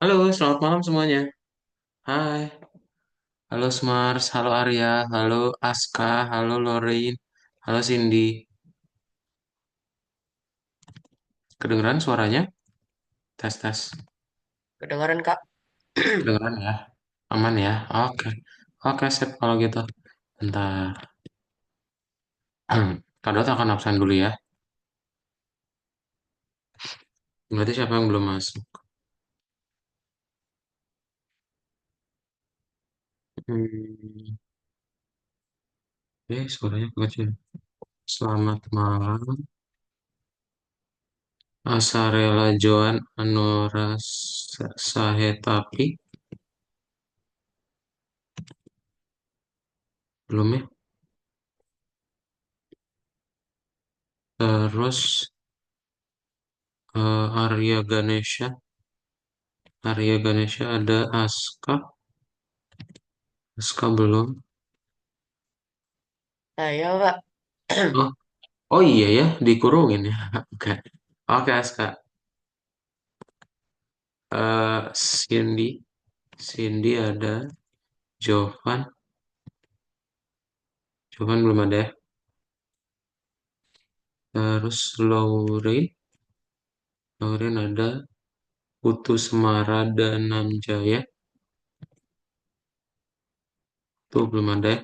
Halo, selamat malam semuanya. Hai, halo Smars, halo Arya, halo Aska, halo Lorraine, halo Cindy. Kedengeran suaranya? Tes tes. Kedengaran Kak? Kedengeran ya? Aman ya? Oke, oke sip kalau gitu. Bentar. Kadot akan absen dulu ya. Berarti siapa yang belum masuk? Hmm, suaranya kecil. Selamat malam. Asarela Joan Anora Sahetapi. Belum ya? Terus Arya Ganesha. Arya Ganesha ada Aska. Aska belum. Saya Kak. Oh, oh iya ya, dikurungin ya. Oke. Oke, Aska. Cindy. Cindy ada. Jovan. Jovan belum ada ya. Terus Lauren. Lauren ada. Putu Semara dan Namjaya. Tuh belum ada ya.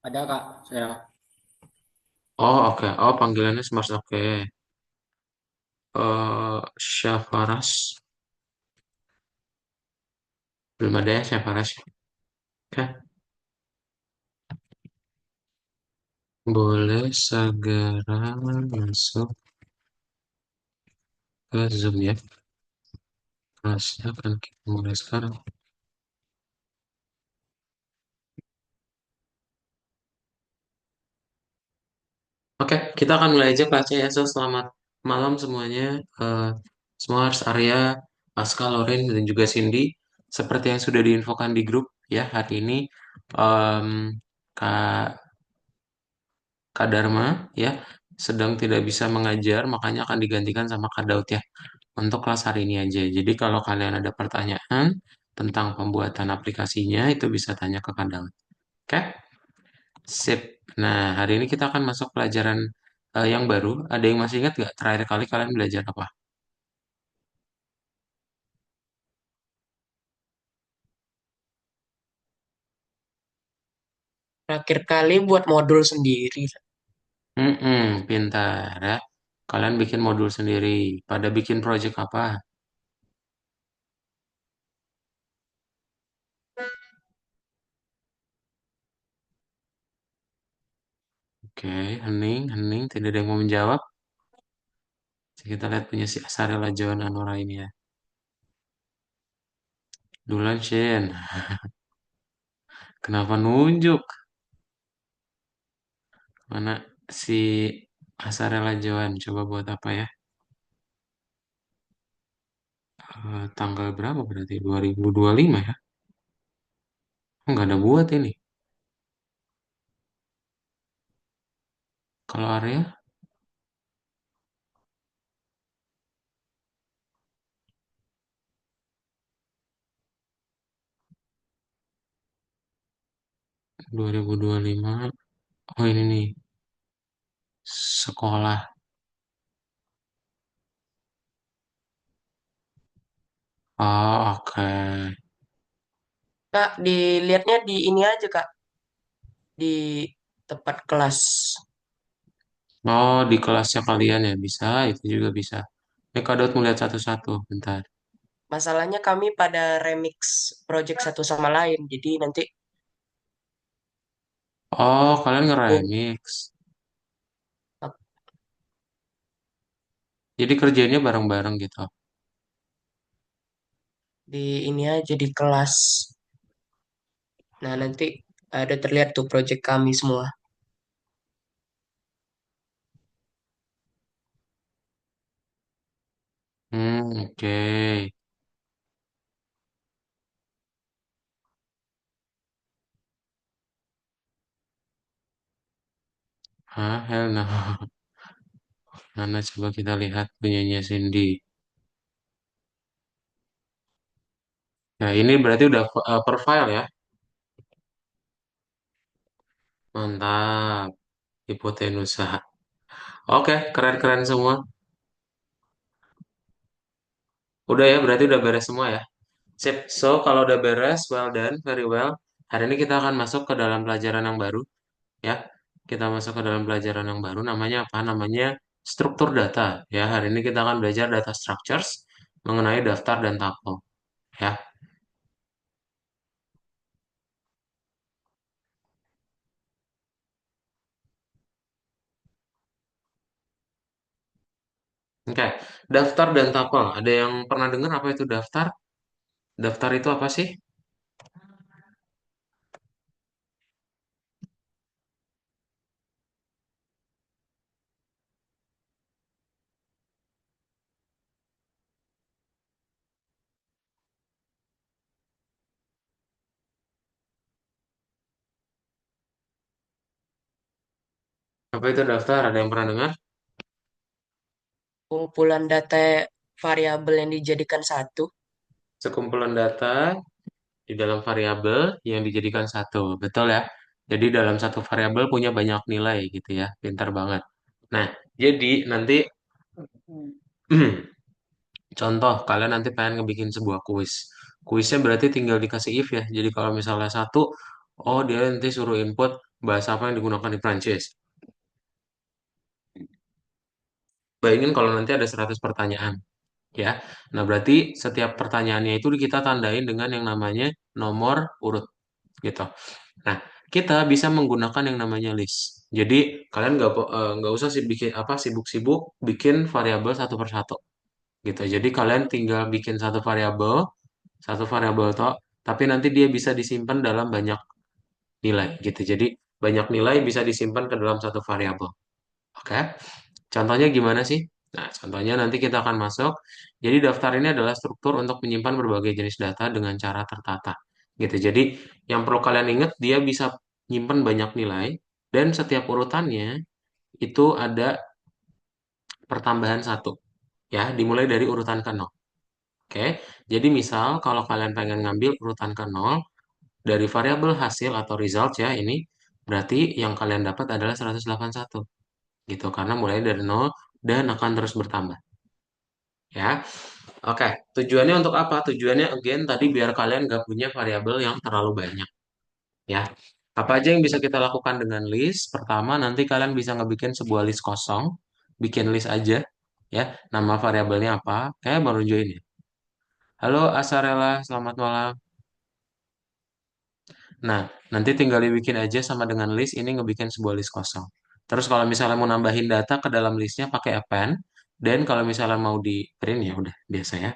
Ada Kak, saya. Oh, oke. Oh, panggilannya Smart. Oke. Syafaras. Belum ada ya, Syafaras. Oke. Boleh segera masuk ke Zoom ya. Kelasnya akan kita mulai sekarang. Oke, kita akan mulai aja kelasnya ya. So, selamat malam semuanya. Eh Smars, Arya, Aska, Loren, dan juga Cindy. Seperti yang sudah diinfokan di grup ya, hari ini em, Kak, Kak Dharma ya sedang tidak bisa mengajar, makanya akan digantikan sama Kak Daud ya untuk kelas hari ini aja. Jadi kalau kalian ada pertanyaan tentang pembuatan aplikasinya, itu bisa tanya ke Kak Daud. Oke? Sip. Nah, hari ini kita akan masuk pelajaran yang baru. Ada yang masih ingat nggak terakhir kali kalian belajar apa? Terakhir kali buat modul sendiri. Pintar ya. Kalian bikin modul sendiri. Pada bikin project apa? Oke, hening. Tidak ada yang mau menjawab. Kita lihat punya si Asarela Joan Anora ini ya. Dulan Shen. Kenapa nunjuk? Mana si Asarela Joan? Coba buat apa ya? Tanggal berapa berarti? 2025 ya? Nggak ada buat ini. Kalau Arya 2025. Oh ini nih. Sekolah. Oh oke. Kak, dilihatnya di ini aja Kak, di tempat kelas. Oh di kelasnya kalian ya bisa. Itu juga bisa. Dot melihat satu-satu. Bentar. Masalahnya kami pada remix project satu sama lain. Jadi nanti Oh kalian aku nge-remix. Jadi kerjanya bareng-bareng gitu. di ini aja di kelas. Nah, nanti ada terlihat tuh project kami semua. Oke. Hah, hell no. Mana coba kita lihat punyanya Cindy. Nah, ini berarti udah per file ya. Mantap. Hipotenusa. Oke, keren-keren semua. Udah ya, berarti udah beres semua ya. Sip. So, kalau udah beres, well done, very well. Hari ini kita akan masuk ke dalam pelajaran yang baru, ya. Kita masuk ke dalam pelajaran yang baru, namanya apa? Namanya struktur data. Ya, hari ini kita akan belajar data structures mengenai daftar dan tabel, ya. Oke, daftar dan tabel. Ada yang pernah dengar apa itu daftar? Daftar itu apa sih? Apa itu daftar? Ada yang pernah dengar? Kumpulan data variabel yang dijadikan satu. Sekumpulan data di dalam variabel yang dijadikan satu. Betul ya? Jadi dalam satu variabel punya banyak nilai gitu ya. Pintar banget. Nah, jadi nanti contoh kalian nanti pengen ngebikin sebuah kuis. Kuisnya berarti tinggal dikasih if ya. Jadi kalau misalnya satu, oh dia nanti suruh input bahasa apa yang digunakan di Prancis. Bayangin kalau nanti ada 100 pertanyaan, ya. Nah, berarti setiap pertanyaannya itu kita tandain dengan yang namanya nomor urut gitu. Nah, kita bisa menggunakan yang namanya list. Jadi kalian nggak usah sih bikin apa sibuk-sibuk bikin variabel satu persatu gitu. Jadi kalian tinggal bikin satu variabel toh, tapi nanti dia bisa disimpan dalam banyak nilai gitu. Jadi banyak nilai bisa disimpan ke dalam satu variabel. Oke? Contohnya gimana sih? Nah, contohnya nanti kita akan masuk. Jadi daftar ini adalah struktur untuk menyimpan berbagai jenis data dengan cara tertata. Gitu. Jadi yang perlu kalian ingat, dia bisa nyimpan banyak nilai dan setiap urutannya itu ada pertambahan satu. Ya, dimulai dari urutan ke nol. Oke. Jadi misal kalau kalian pengen ngambil urutan ke nol dari variabel hasil atau result ya ini berarti yang kalian dapat adalah 181 gitu karena mulai dari nol dan akan terus bertambah. Ya, oke. Tujuannya untuk apa? Tujuannya again tadi biar kalian nggak punya variabel yang terlalu banyak. Ya, apa aja yang bisa kita lakukan dengan list? Pertama, nanti kalian bisa ngebikin sebuah list kosong, bikin list aja. Ya, nama variabelnya apa? Kayak baru join ya. Halo Asarela, selamat malam. Nah, nanti tinggal dibikin aja sama dengan list ini ngebikin sebuah list kosong. Terus kalau misalnya mau nambahin data ke dalam listnya pakai append, dan kalau misalnya mau di print ya udah biasa ya.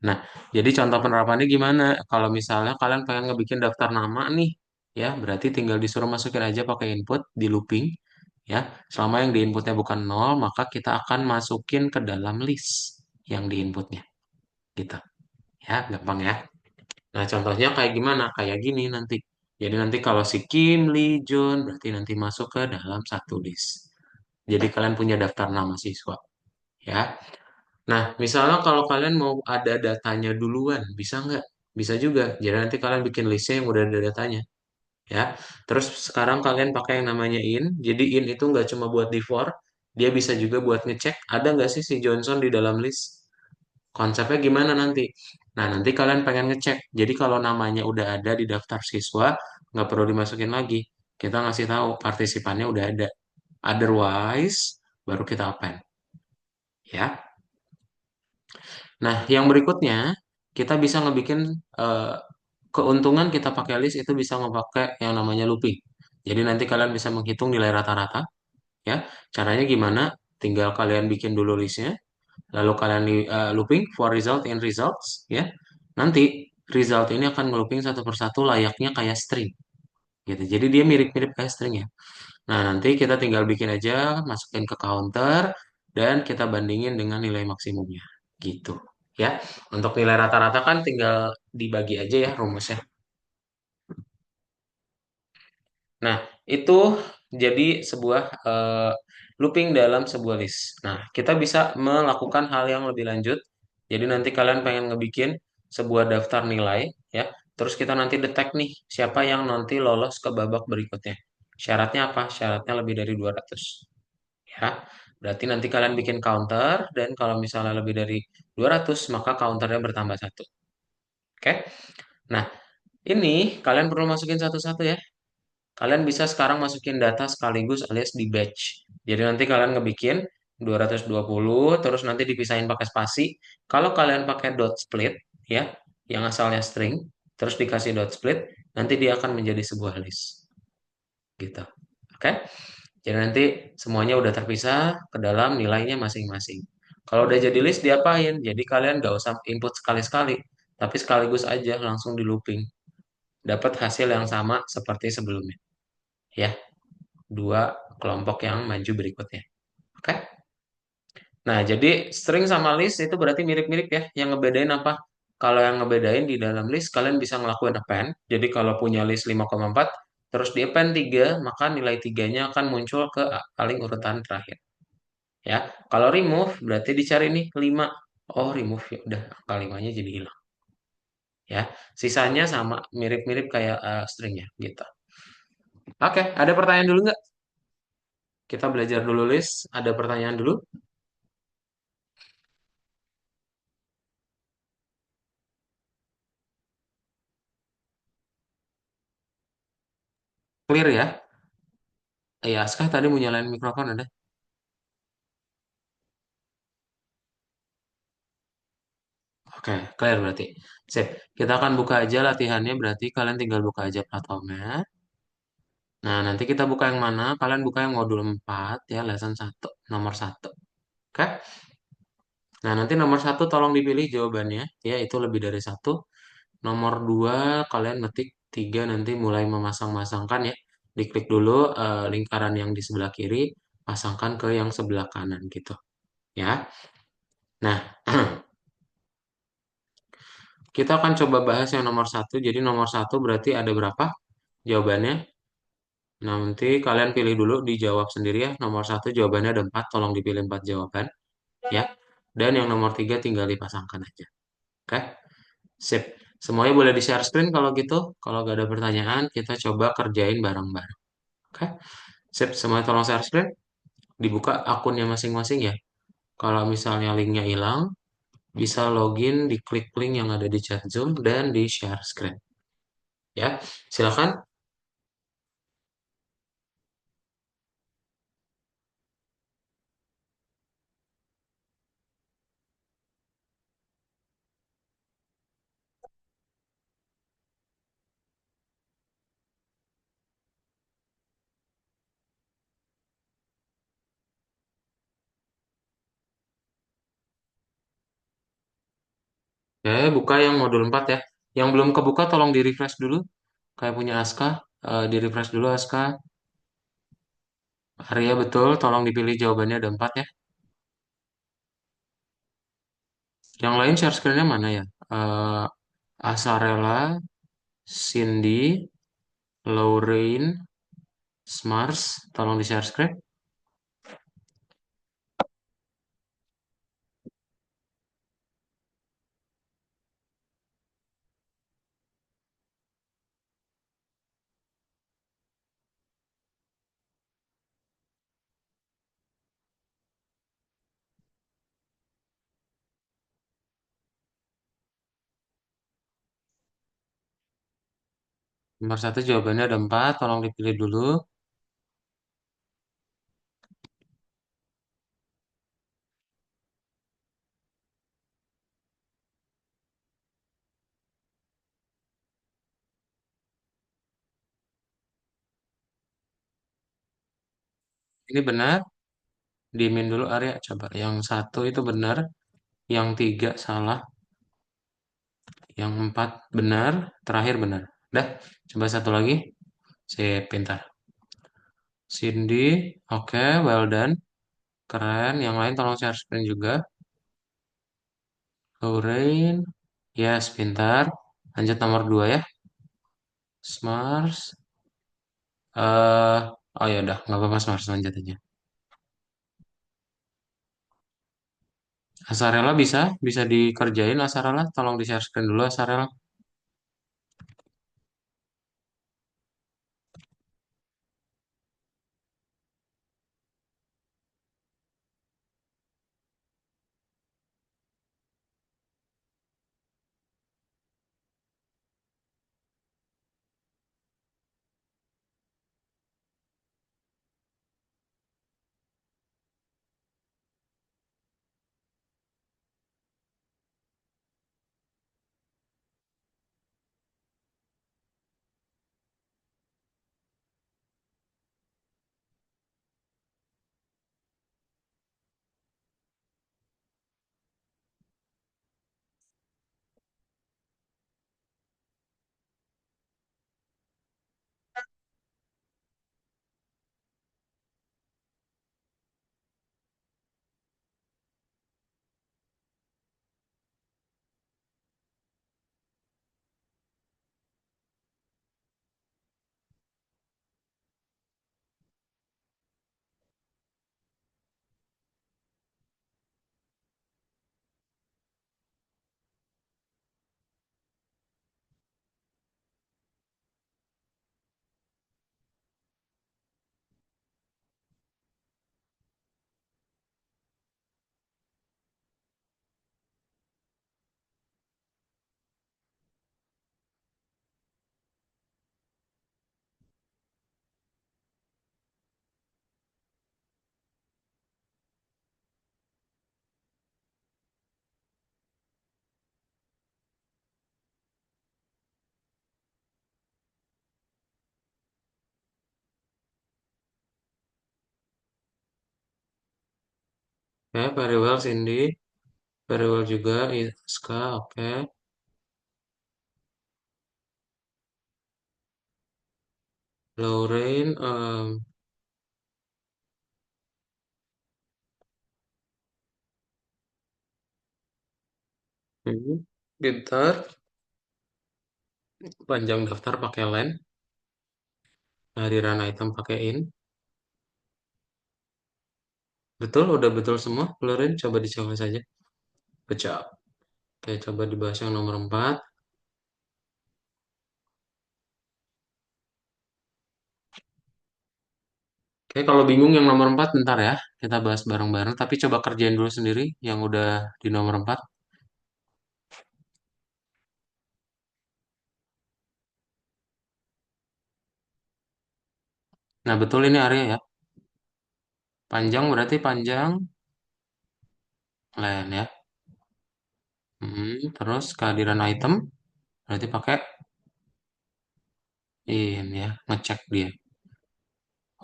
Nah, jadi contoh penerapannya gimana? Kalau misalnya kalian pengen ngebikin daftar nama nih, ya berarti tinggal disuruh masukin aja pakai input di looping, ya. Selama yang di inputnya bukan nol, maka kita akan masukin ke dalam list yang di inputnya, gitu. Ya, gampang ya. Nah, contohnya kayak gimana? Kayak gini nanti. Jadi nanti kalau si Kim, Lee, Jun, berarti nanti masuk ke dalam satu list. Jadi kalian punya daftar nama siswa, ya. Nah, misalnya kalau kalian mau ada datanya duluan, bisa nggak? Bisa juga. Jadi nanti kalian bikin listnya yang udah ada datanya, ya. Terus sekarang kalian pakai yang namanya in. Jadi in itu nggak cuma buat di for, dia bisa juga buat ngecek ada nggak sih si Johnson di dalam list. Konsepnya gimana nanti? Nah, nanti kalian pengen ngecek. Jadi kalau namanya udah ada di daftar siswa, nggak perlu dimasukin lagi. Kita ngasih tahu partisipannya udah ada. Otherwise, baru kita append, ya. Nah, yang berikutnya kita bisa ngebikin eh, keuntungan kita pakai list itu bisa ngepakai yang namanya looping. Jadi nanti kalian bisa menghitung nilai rata-rata, ya. Caranya gimana? Tinggal kalian bikin dulu listnya, lalu kalian looping for result in results, ya. Nanti result ini akan nge-looping satu persatu layaknya kayak string, gitu. Jadi dia mirip-mirip kayak string ya. Nah, nanti kita tinggal bikin aja, masukin ke counter, dan kita bandingin dengan nilai maksimumnya. Gitu. Ya, untuk nilai rata-rata kan tinggal dibagi aja ya rumusnya. Nah, itu jadi sebuah looping dalam sebuah list. Nah, kita bisa melakukan hal yang lebih lanjut. Jadi nanti kalian pengen ngebikin sebuah daftar nilai ya. Terus kita nanti detek nih siapa yang nanti lolos ke babak berikutnya. Syaratnya apa? Syaratnya lebih dari 200 ya. Berarti nanti kalian bikin counter dan kalau misalnya lebih dari 200 maka counternya bertambah satu. Oke? Nah, ini kalian perlu masukin satu-satu ya. Kalian bisa sekarang masukin data sekaligus alias di batch. Jadi nanti kalian ngebikin 220, terus nanti dipisahin pakai spasi. Kalau kalian pakai dot split, ya, yang asalnya string, terus dikasih dot split, nanti dia akan menjadi sebuah list. Gitu. Oke? Jadi nanti semuanya udah terpisah ke dalam nilainya masing-masing. Kalau udah jadi list diapain? Jadi kalian nggak usah input sekali-sekali, tapi sekaligus aja langsung di looping. Dapat hasil yang sama seperti sebelumnya. Ya, dua kelompok yang maju berikutnya. Oke? Nah, jadi string sama list itu berarti mirip-mirip ya. Yang ngebedain apa? Kalau yang ngebedain di dalam list, kalian bisa ngelakuin append. Jadi kalau punya list 5,4, terus di append 3, maka nilai 3-nya akan muncul ke paling urutan terakhir. Ya, kalau remove berarti dicari nih 5. Oh, remove ya udah angka 5-nya jadi hilang. Ya, sisanya sama mirip-mirip kayak stringnya gitu. Oke, ada pertanyaan dulu nggak? Kita belajar dulu list. Ada pertanyaan dulu? Clear ya? Ya, Askah tadi mau nyalain mikrofon ada? Oke, clear berarti. Sip. Kita akan buka aja latihannya, berarti kalian tinggal buka aja platformnya. Nah, nanti kita buka yang mana? Kalian buka yang modul 4 ya, lesson 1, nomor 1. Oke? Nah, nanti nomor 1 tolong dipilih jawabannya, ya itu lebih dari satu. Nomor 2 kalian ngetik 3 nanti mulai memasang-masangkan ya. Diklik dulu lingkaran yang di sebelah kiri, pasangkan ke yang sebelah kanan gitu. Ya. Nah, kita akan coba bahas yang nomor 1. Jadi nomor 1 berarti ada berapa jawabannya? Nah, nanti kalian pilih dulu, dijawab sendiri ya. Nomor 1 jawabannya ada 4, tolong dipilih 4 jawaban. Ya. Dan yang nomor 3 tinggal dipasangkan aja. Oke? Sip. Semuanya boleh di-share screen kalau gitu. Kalau nggak ada pertanyaan, kita coba kerjain bareng-bareng. Oke? Sip. Semuanya tolong share screen. Dibuka akunnya masing-masing ya. Kalau misalnya linknya hilang, bisa login, diklik link yang ada di chat Zoom, dan di-share screen. Ya, silakan. Oke, buka yang modul 4 ya. Yang belum kebuka tolong di-refresh dulu. Kayak punya Aska, di-refresh dulu Aska. Arya betul, tolong dipilih jawabannya ada 4 ya. Yang lain share screen-nya mana ya? Eh, Asarela, Cindy, Lorraine, Smars, tolong di share screen. Nomor 1 jawabannya ada 4, tolong dipilih dulu. Ini benar, diemin dulu Arya, coba. Yang satu itu benar, yang 3 salah, yang 4 benar, terakhir benar. Dah, coba satu lagi. Sip, pintar. Cindy, oke, well done. Keren. Yang lain tolong share screen juga. Lorraine, yes, pintar. Lanjut nomor 2 ya. Smars. Oh ya udah, nggak apa-apa Smars lanjut aja. Asarela bisa, bisa dikerjain Asarela. Tolong di-share screen dulu Asarela. Oke, very well Cindy. Very well juga Iska, oke. Lorraine, Pintar. Panjang daftar pakai len. Kehadiran item pakai in. Betul, udah betul semua. Lorraine, coba dicoba saja. Good job. Oke, coba dibahas yang nomor 4. Oke, kalau bingung yang nomor 4 bentar ya. Kita bahas bareng-bareng. Tapi coba kerjain dulu sendiri yang udah di nomor 4. Nah, betul ini area ya. Panjang berarti panjang len ya. Terus kehadiran item berarti pakai in ya. Ngecek dia.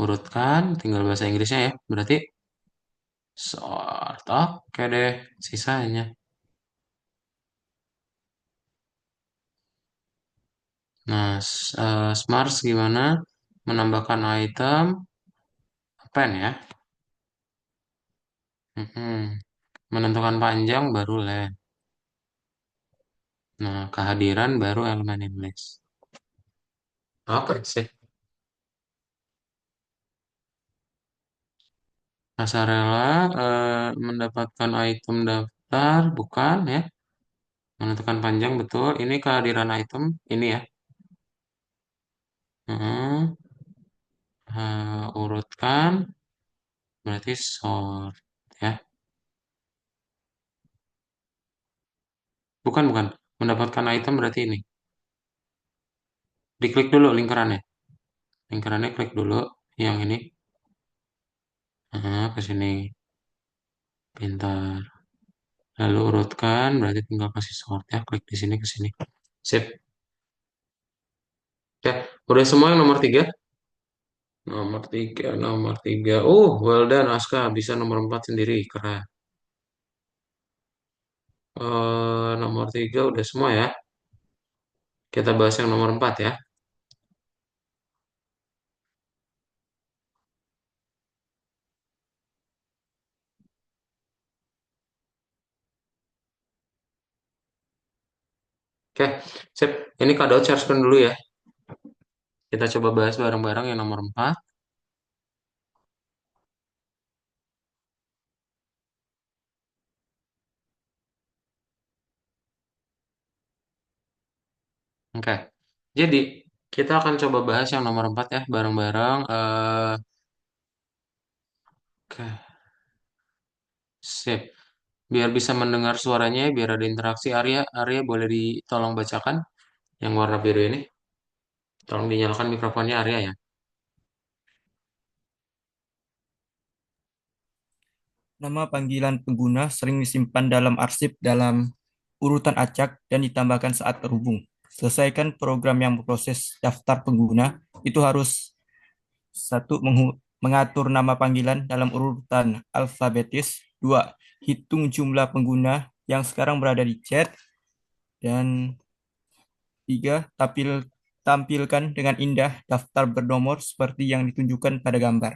Urutkan, tinggal bahasa Inggrisnya ya. Berarti sort. Oke deh, sisanya. Nah, Smart gimana? Menambahkan item, pen ya. Mm-mm. Menentukan panjang baru len. Nah, kehadiran baru elemen English. Oke sih. Nasarela mendapatkan item daftar, bukan ya. Menentukan panjang betul. Ini kehadiran item, ini ya. Mm-mm. Urutkan, berarti sort ya. Bukan, bukan. Mendapatkan item berarti ini. Diklik dulu lingkarannya. Lingkarannya klik dulu yang ini. Ke sini. Pintar. Lalu urutkan, berarti tinggal kasih sort ya. Klik di sini ke sini. Sip. Ya, udah semua yang nomor 3. Nomor 3, nomor 3. Well done Aska. Bisa nomor 4 sendiri. Keren. Nomor 3 udah semua ya. Kita bahas yang nomor 4 ya. Oke, sip. Ini kado share screen dulu ya. Kita coba bahas bareng-bareng yang nomor 4. Oke. Jadi, kita akan coba bahas yang nomor 4 ya, bareng-bareng. Oke, sip. Biar bisa mendengar suaranya, biar ada interaksi. Arya boleh ditolong bacakan yang warna biru ini. Tolong dinyalakan mikrofonnya Arya ya. Nama panggilan pengguna sering disimpan dalam arsip dalam urutan acak dan ditambahkan saat terhubung. Selesaikan program yang memproses daftar pengguna, itu harus satu mengatur nama panggilan dalam urutan alfabetis, dua hitung jumlah pengguna yang sekarang berada di chat, dan tiga tampilkan dengan indah daftar bernomor seperti yang ditunjukkan pada gambar.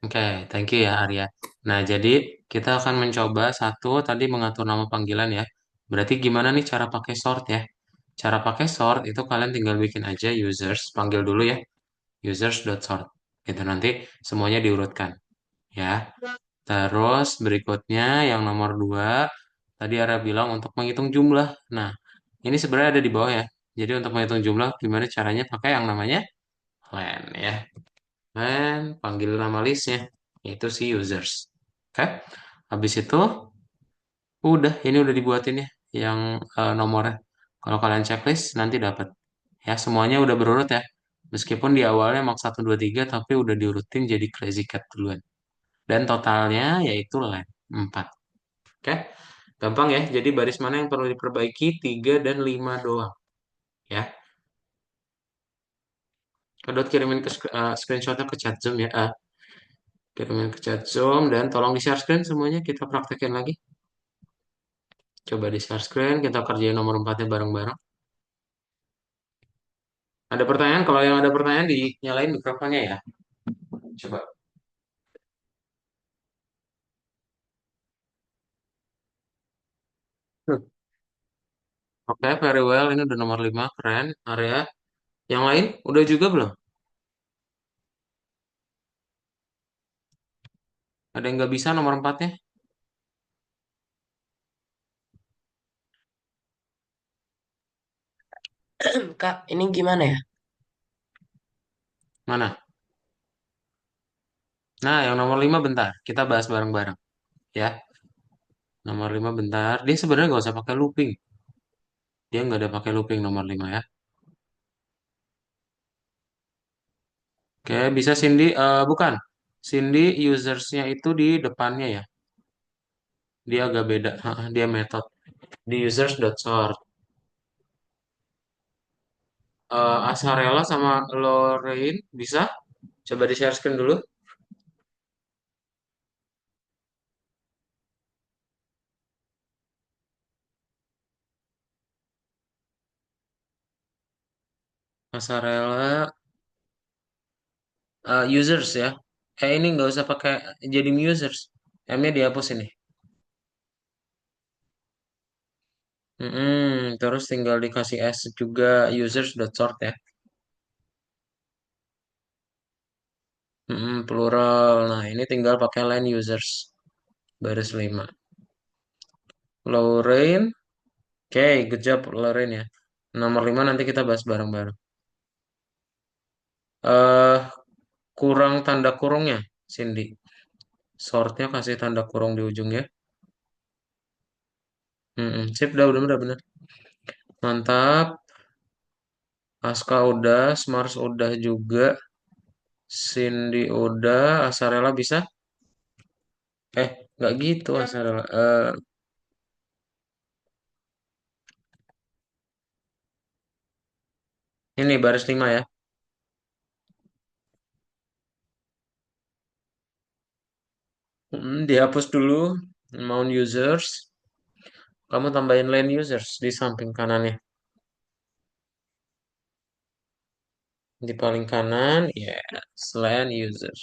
Oke, thank you ya Arya. Nah, jadi kita akan mencoba satu tadi mengatur nama panggilan ya. Berarti gimana nih cara pakai sort ya? Cara pakai sort itu kalian tinggal bikin aja users, panggil dulu ya, users.sort. Gitu nanti semuanya diurutkan ya. Terus berikutnya yang nomor 2, tadi Arya bilang untuk menghitung jumlah. Nah, ini sebenarnya ada di bawah ya. Jadi untuk menghitung jumlah gimana caranya pakai yang namanya len ya. Dan panggil nama listnya, yaitu si users. Oke, habis itu ini udah dibuatin ya, yang nomornya. Kalau kalian checklist nanti dapat. Ya, semuanya udah berurut ya. Meskipun di awalnya mak 1, 2, 3, tapi udah diurutin jadi crazy cat duluan. Dan totalnya yaitu line 4. Oke, gampang ya. Jadi baris mana yang perlu diperbaiki? 3 dan 5 doang. Ya, kedot kirimin ke screenshotnya ke chat Zoom ya. Kirimin ke chat Zoom dan tolong di share screen semuanya. Kita praktekin lagi. Coba di share screen, kita kerjain nomor 4-nya bareng-bareng. Ada pertanyaan? Kalau yang ada pertanyaan dinyalain mikrofonnya ya. Coba. Oke, very well. Ini udah nomor 5, keren. Area. Yang lain, udah juga belum? Ada yang nggak bisa nomor 4-nya? Kak, ini gimana ya? Mana? Nah, yang nomor 5 bentar. Kita bahas bareng-bareng. Ya, nomor 5 bentar. Dia sebenarnya nggak usah pakai looping. Dia nggak ada pakai looping nomor 5 ya. Oke, bisa Cindy. Bukan. Cindy usersnya itu di depannya ya. Dia agak beda. Dia method. Di users.sort. Asarela sama Lorraine bisa? Coba di share screen dulu. Asarela users ya. Ini nggak usah pakai jadi users. M-nya dihapus ini. Terus tinggal dikasih S juga users.sort ya. Plural. Nah, ini tinggal pakai line users. Baris 5. Lorraine. Oke, good job Lorraine ya. Nomor 5 nanti kita bahas bareng-bareng. eh Kurang tanda kurungnya, Cindy. Sortnya kasih tanda kurung di ujungnya. Sip, udah bener. Mantap. Aska udah, Smars udah juga. Cindy udah, Asarela bisa? Nggak gitu Asarela. Ini baris 5 ya. Dihapus dulu. Mount users. Kamu tambahin line users di samping kanannya. Di paling kanan, yes, line users.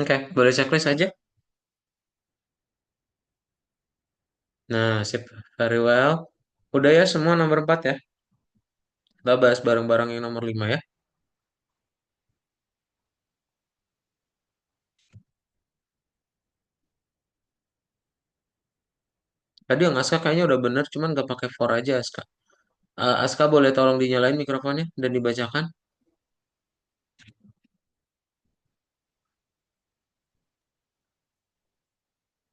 Oke, boleh checklist aja. Nah, sip. Very well. Udah ya semua nomor 4 ya. Kita bahas bareng-bareng yang nomor 5 ya. Tadi yang Aska kayaknya udah bener, cuman nggak pakai for aja Aska. Aska boleh tolong dinyalain mikrofonnya dan dibacakan?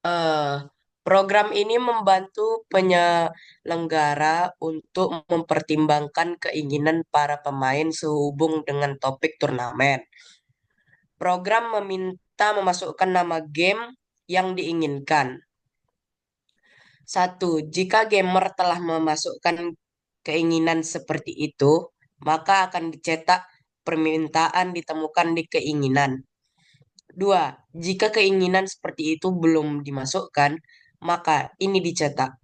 Eh, Program ini membantu penyelenggara untuk mempertimbangkan keinginan para pemain sehubung dengan topik turnamen. Program meminta memasukkan nama game yang diinginkan. Satu, jika gamer telah memasukkan keinginan seperti itu, maka akan dicetak permintaan ditemukan di keinginan. Dua, jika keinginan seperti itu belum dimasukkan, maka ini dicetak.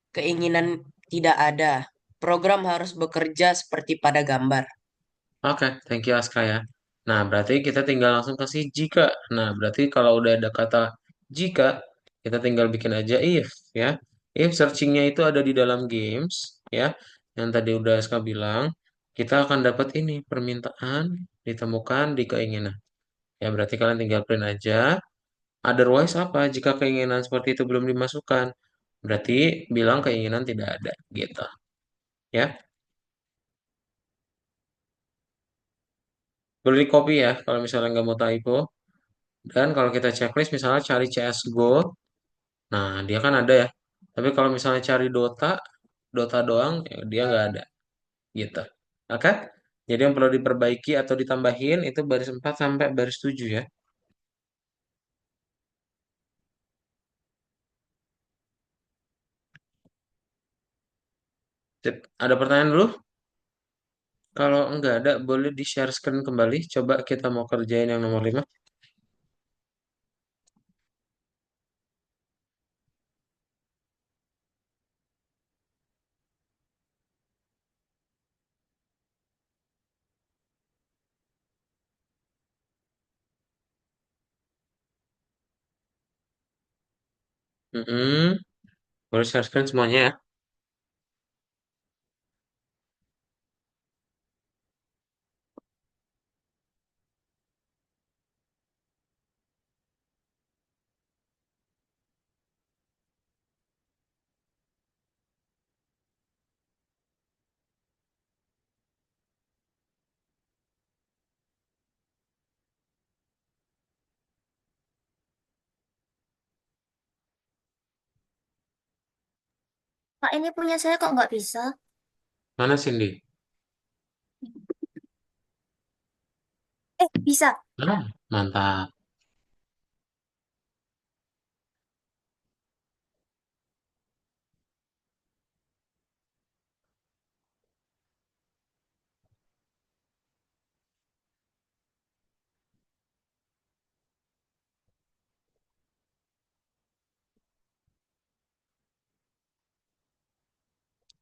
Keinginan tidak ada. Program harus bekerja seperti pada gambar. Oke, thank you Aska ya. Nah, berarti kita tinggal langsung kasih jika. Nah, berarti kalau udah ada kata jika, kita tinggal bikin aja if ya. If searchingnya itu ada di dalam games ya, yang tadi udah Aska bilang, kita akan dapat ini permintaan ditemukan di keinginan. Ya, berarti kalian tinggal print aja. Otherwise apa? Jika keinginan seperti itu belum dimasukkan, berarti bilang keinginan tidak ada gitu. Ya, boleh di copy ya kalau misalnya nggak mau typo. Dan kalau kita checklist misalnya cari CSGO, nah dia kan ada ya. Tapi kalau misalnya cari Dota, Dota doang, ya dia nggak ada gitu. Oke? Jadi yang perlu diperbaiki atau ditambahin itu baris 4 sampai baris 7 ya. Sip. Ada pertanyaan dulu? Kalau nggak ada, boleh di-share screen kembali. Coba kita mau kerjain yang nomor 5. Boleh share screen semuanya ya. Pak, ini punya saya kok nggak bisa? Mana Cindy? Bisa. Ah, mantap.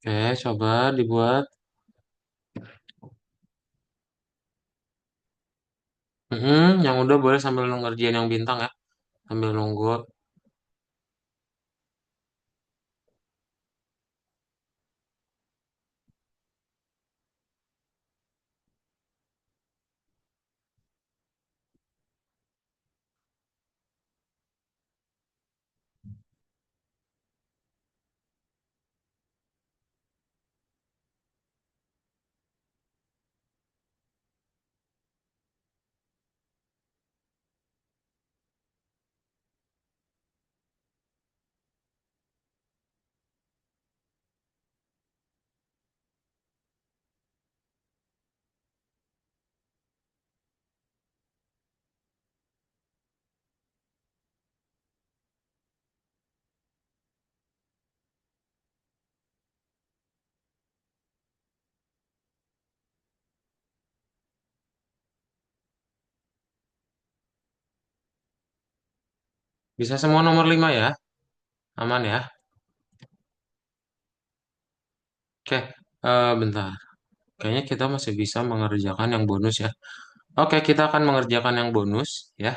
Oke, coba dibuat. Yang udah boleh sambil ngerjain yang bintang ya. Sambil nunggu. Bisa semua nomor 5 ya. Aman ya. Oke, bentar. Kayaknya kita masih bisa mengerjakan yang bonus ya. Oke, kita akan mengerjakan yang bonus ya.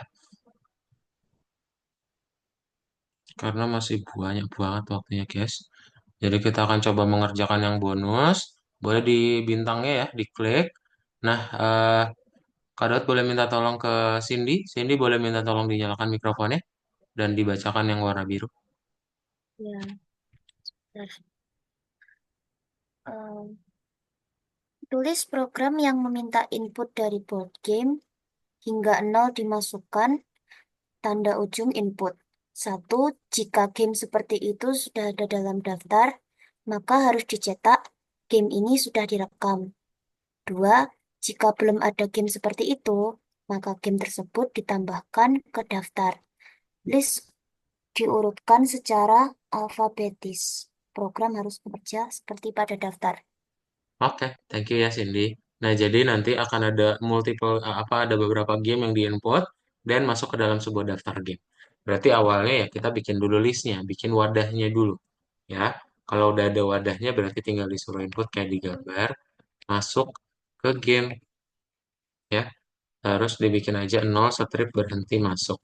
Karena masih banyak banget waktunya guys. Jadi kita akan coba mengerjakan yang bonus. Boleh di bintangnya ya, diklik. Nah, Kak Daud boleh minta tolong ke Cindy. Cindy boleh minta tolong dinyalakan mikrofonnya dan dibacakan yang warna biru. Ya. Eh, Tulis program yang meminta input dari board game hingga nol dimasukkan tanda ujung input. Satu, jika game seperti itu sudah ada dalam daftar, maka harus dicetak game ini sudah direkam. Dua, jika belum ada game seperti itu, maka game tersebut ditambahkan ke daftar. List diurutkan secara alfabetis. Program harus bekerja seperti pada daftar. Oke, thank you ya Cindy. Nah, jadi nanti akan ada ada beberapa game yang di-input dan masuk ke dalam sebuah daftar game. Berarti awalnya ya kita bikin dulu listnya, bikin wadahnya dulu, ya. Kalau udah ada wadahnya berarti tinggal disuruh input kayak di gambar, masuk ke game, ya. Terus dibikin aja 0 strip berhenti masuk,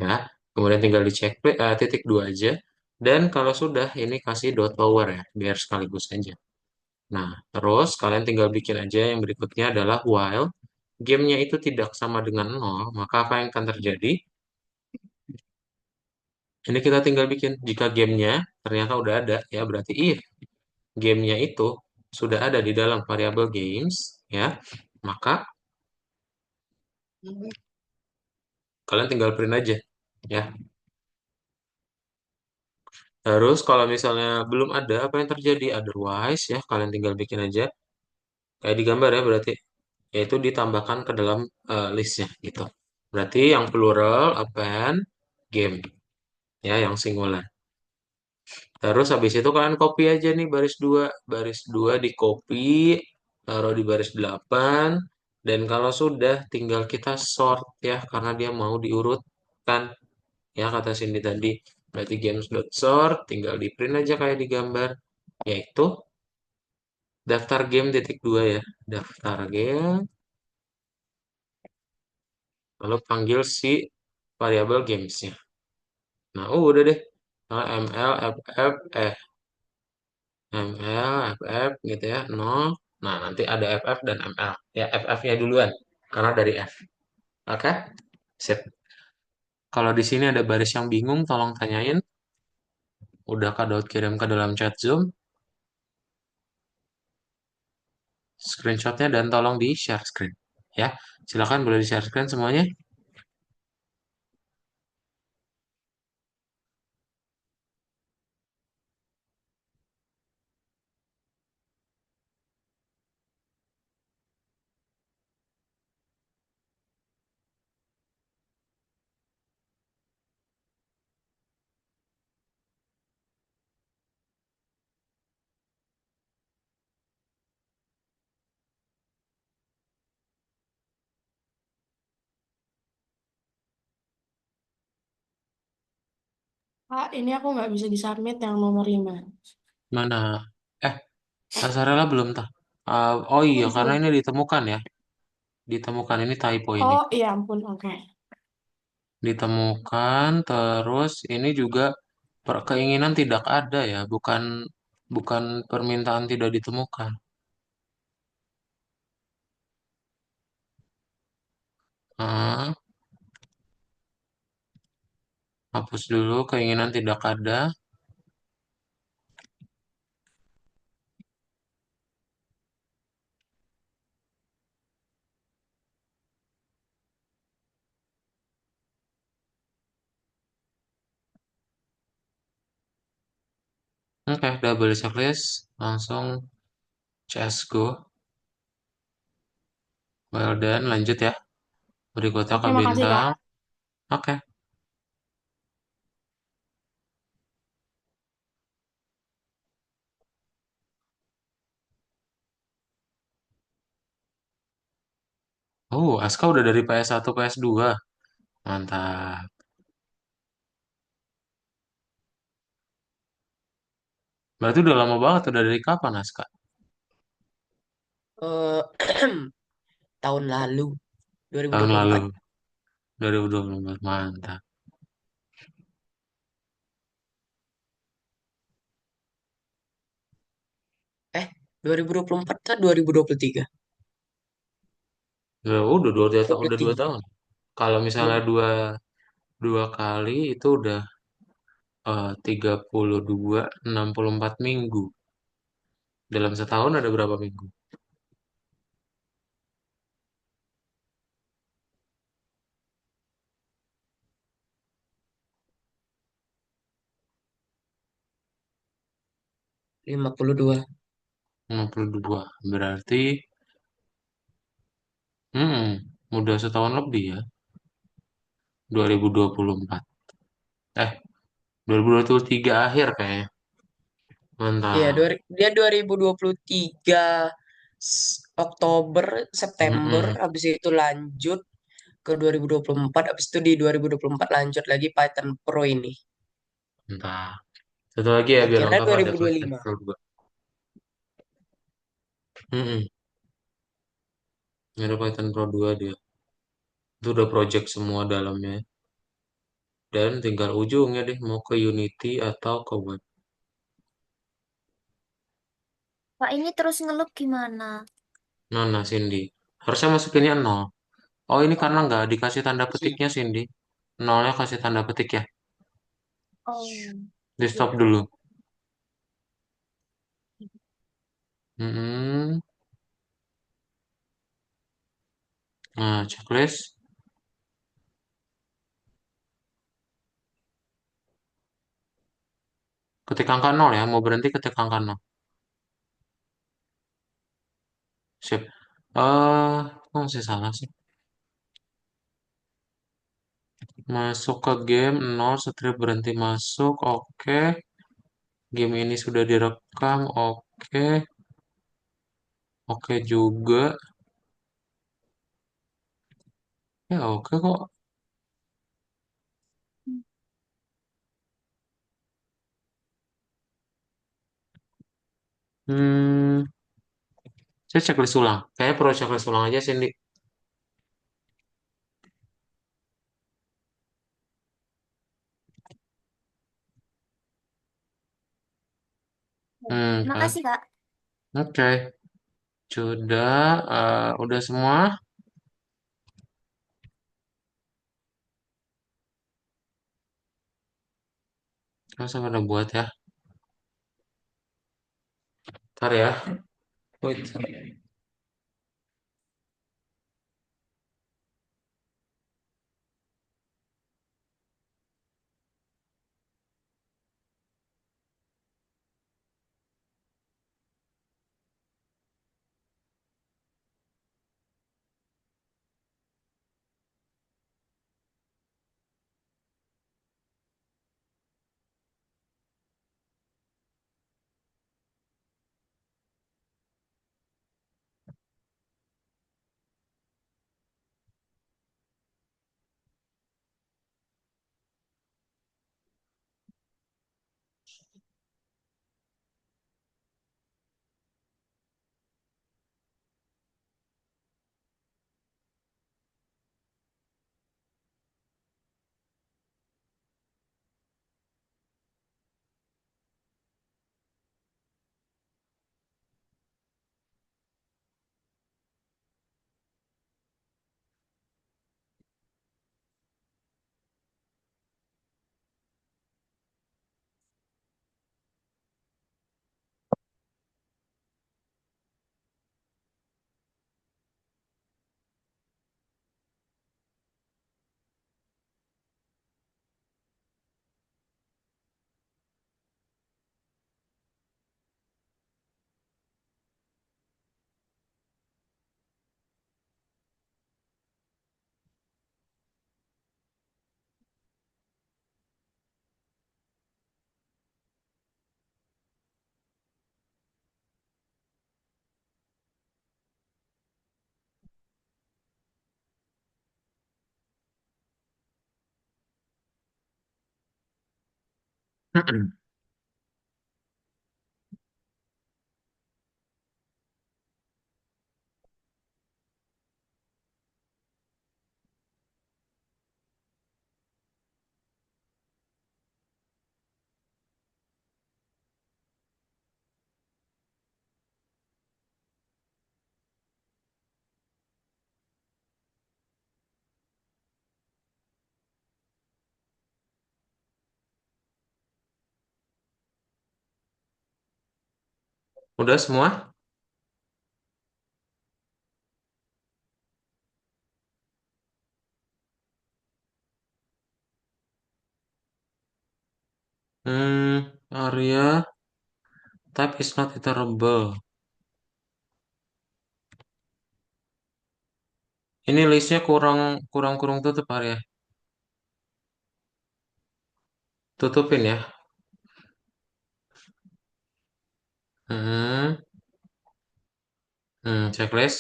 ya. Kemudian tinggal dicek titik 2 aja. Dan kalau sudah ini kasih dot power ya, biar sekaligus aja. Nah, terus kalian tinggal bikin aja yang berikutnya adalah while gamenya itu tidak sama dengan nol, maka apa yang akan terjadi? Ini kita tinggal bikin. Jika gamenya ternyata udah ada, ya berarti if gamenya itu sudah ada di dalam variabel games, ya, maka kalian tinggal print aja, ya. Terus kalau misalnya belum ada, apa yang terjadi? Otherwise, ya kalian tinggal bikin aja kayak di gambar ya berarti, yaitu ditambahkan ke dalam listnya gitu. Berarti yang plural append game, ya yang singular. Terus habis itu kalian copy aja nih baris 2 di copy, taruh di baris 8 dan kalau sudah tinggal kita sort ya karena dia mau diurutkan ya kata Cindy tadi. Berarti games.sort tinggal di print aja kayak di gambar yaitu daftar game titik 2 ya. Daftar game lalu panggil si variabel gamesnya. Nah, udah deh. Nah, ml ff ml ff gitu ya 0. Nah, nanti ada ff dan ml. Ya, ff-nya duluan karena dari f. Oke? Sip. Kalau di sini ada baris yang bingung, tolong tanyain. Udah Kak Daud kirim ke dalam chat Zoom screenshotnya dan tolong di share screen. Ya, silakan boleh di share screen semuanya. Kak, ini aku nggak bisa disubmit yang nomor 5. Mana? Eh, Tasarela belum tah? Oh iya, Oh, karena belum. ini ditemukan ya. Ditemukan ini typo ini. Oh, iya ampun, oke. Ditemukan terus ini juga keinginan tidak ada ya, bukan bukan permintaan tidak ditemukan. Ah, hapus dulu keinginan tidak ada. Oke, double checklist, langsung CSGO. Well done, lanjut ya. Berikutnya ke Oke, makasih Kak. bintang. Oke. Aska udah dari PS1 PS2. Mantap. Berarti udah lama banget, udah dari kapan Aska? Eh, tahun lalu, Tahun lalu, 2024. 2024. Mantap. Eh, 2024 atau 2023? Ya udah udah 2 23. tahun. Kalau misalnya Dua. dua dua kali itu udah 32, 64 minggu. Dalam setahun ada berapa minggu? 52. 62. Berarti, hmm, udah setahun lebih ya. 2024. Eh, 2023 akhir kayaknya. Iya, Mantap. dia 2023 Oktober, September, Mm-mm. habis itu lanjut ke 2024, habis itu di 2024 lanjut lagi Python Pro ini. Mantap. Satu lagi ya biar Akhirnya lengkap ada Python 2025. Pro 2. Mm-mm. Ada Python Pro 2 dia. Itu udah project semua dalamnya. Dan tinggal ujungnya deh mau ke Unity atau ke web. Pak ini terus ngeluh gimana? Nah, Cindy. Harusnya masukinnya nol. Oh, ini karena nggak dikasih tanda petiknya, Cindy. Nolnya kasih tanda petik ya. Oh, Di stop gitu. dulu. Mm-mm. Nah, checklist. Ketik angka nol ya. Mau berhenti ketik angka nol. Sip. Kok masih salah sih? Masuk ke game nol, strip berhenti masuk. Oke. Game ini sudah direkam. Oke. Oke juga. Ya, oke kok. Hmm, saya checklist ulang. Kayaknya perlu checklist ulang aja, Cindy. Kan. Makasih, Kak. Oke. Sudah, udah semua. Masa pada buat ya. Ntar ya. Wait. Udah semua? Area type is not iterable. Ini listnya kurang kurang kurung tutup area. Tutupin ya. Hmm, checklist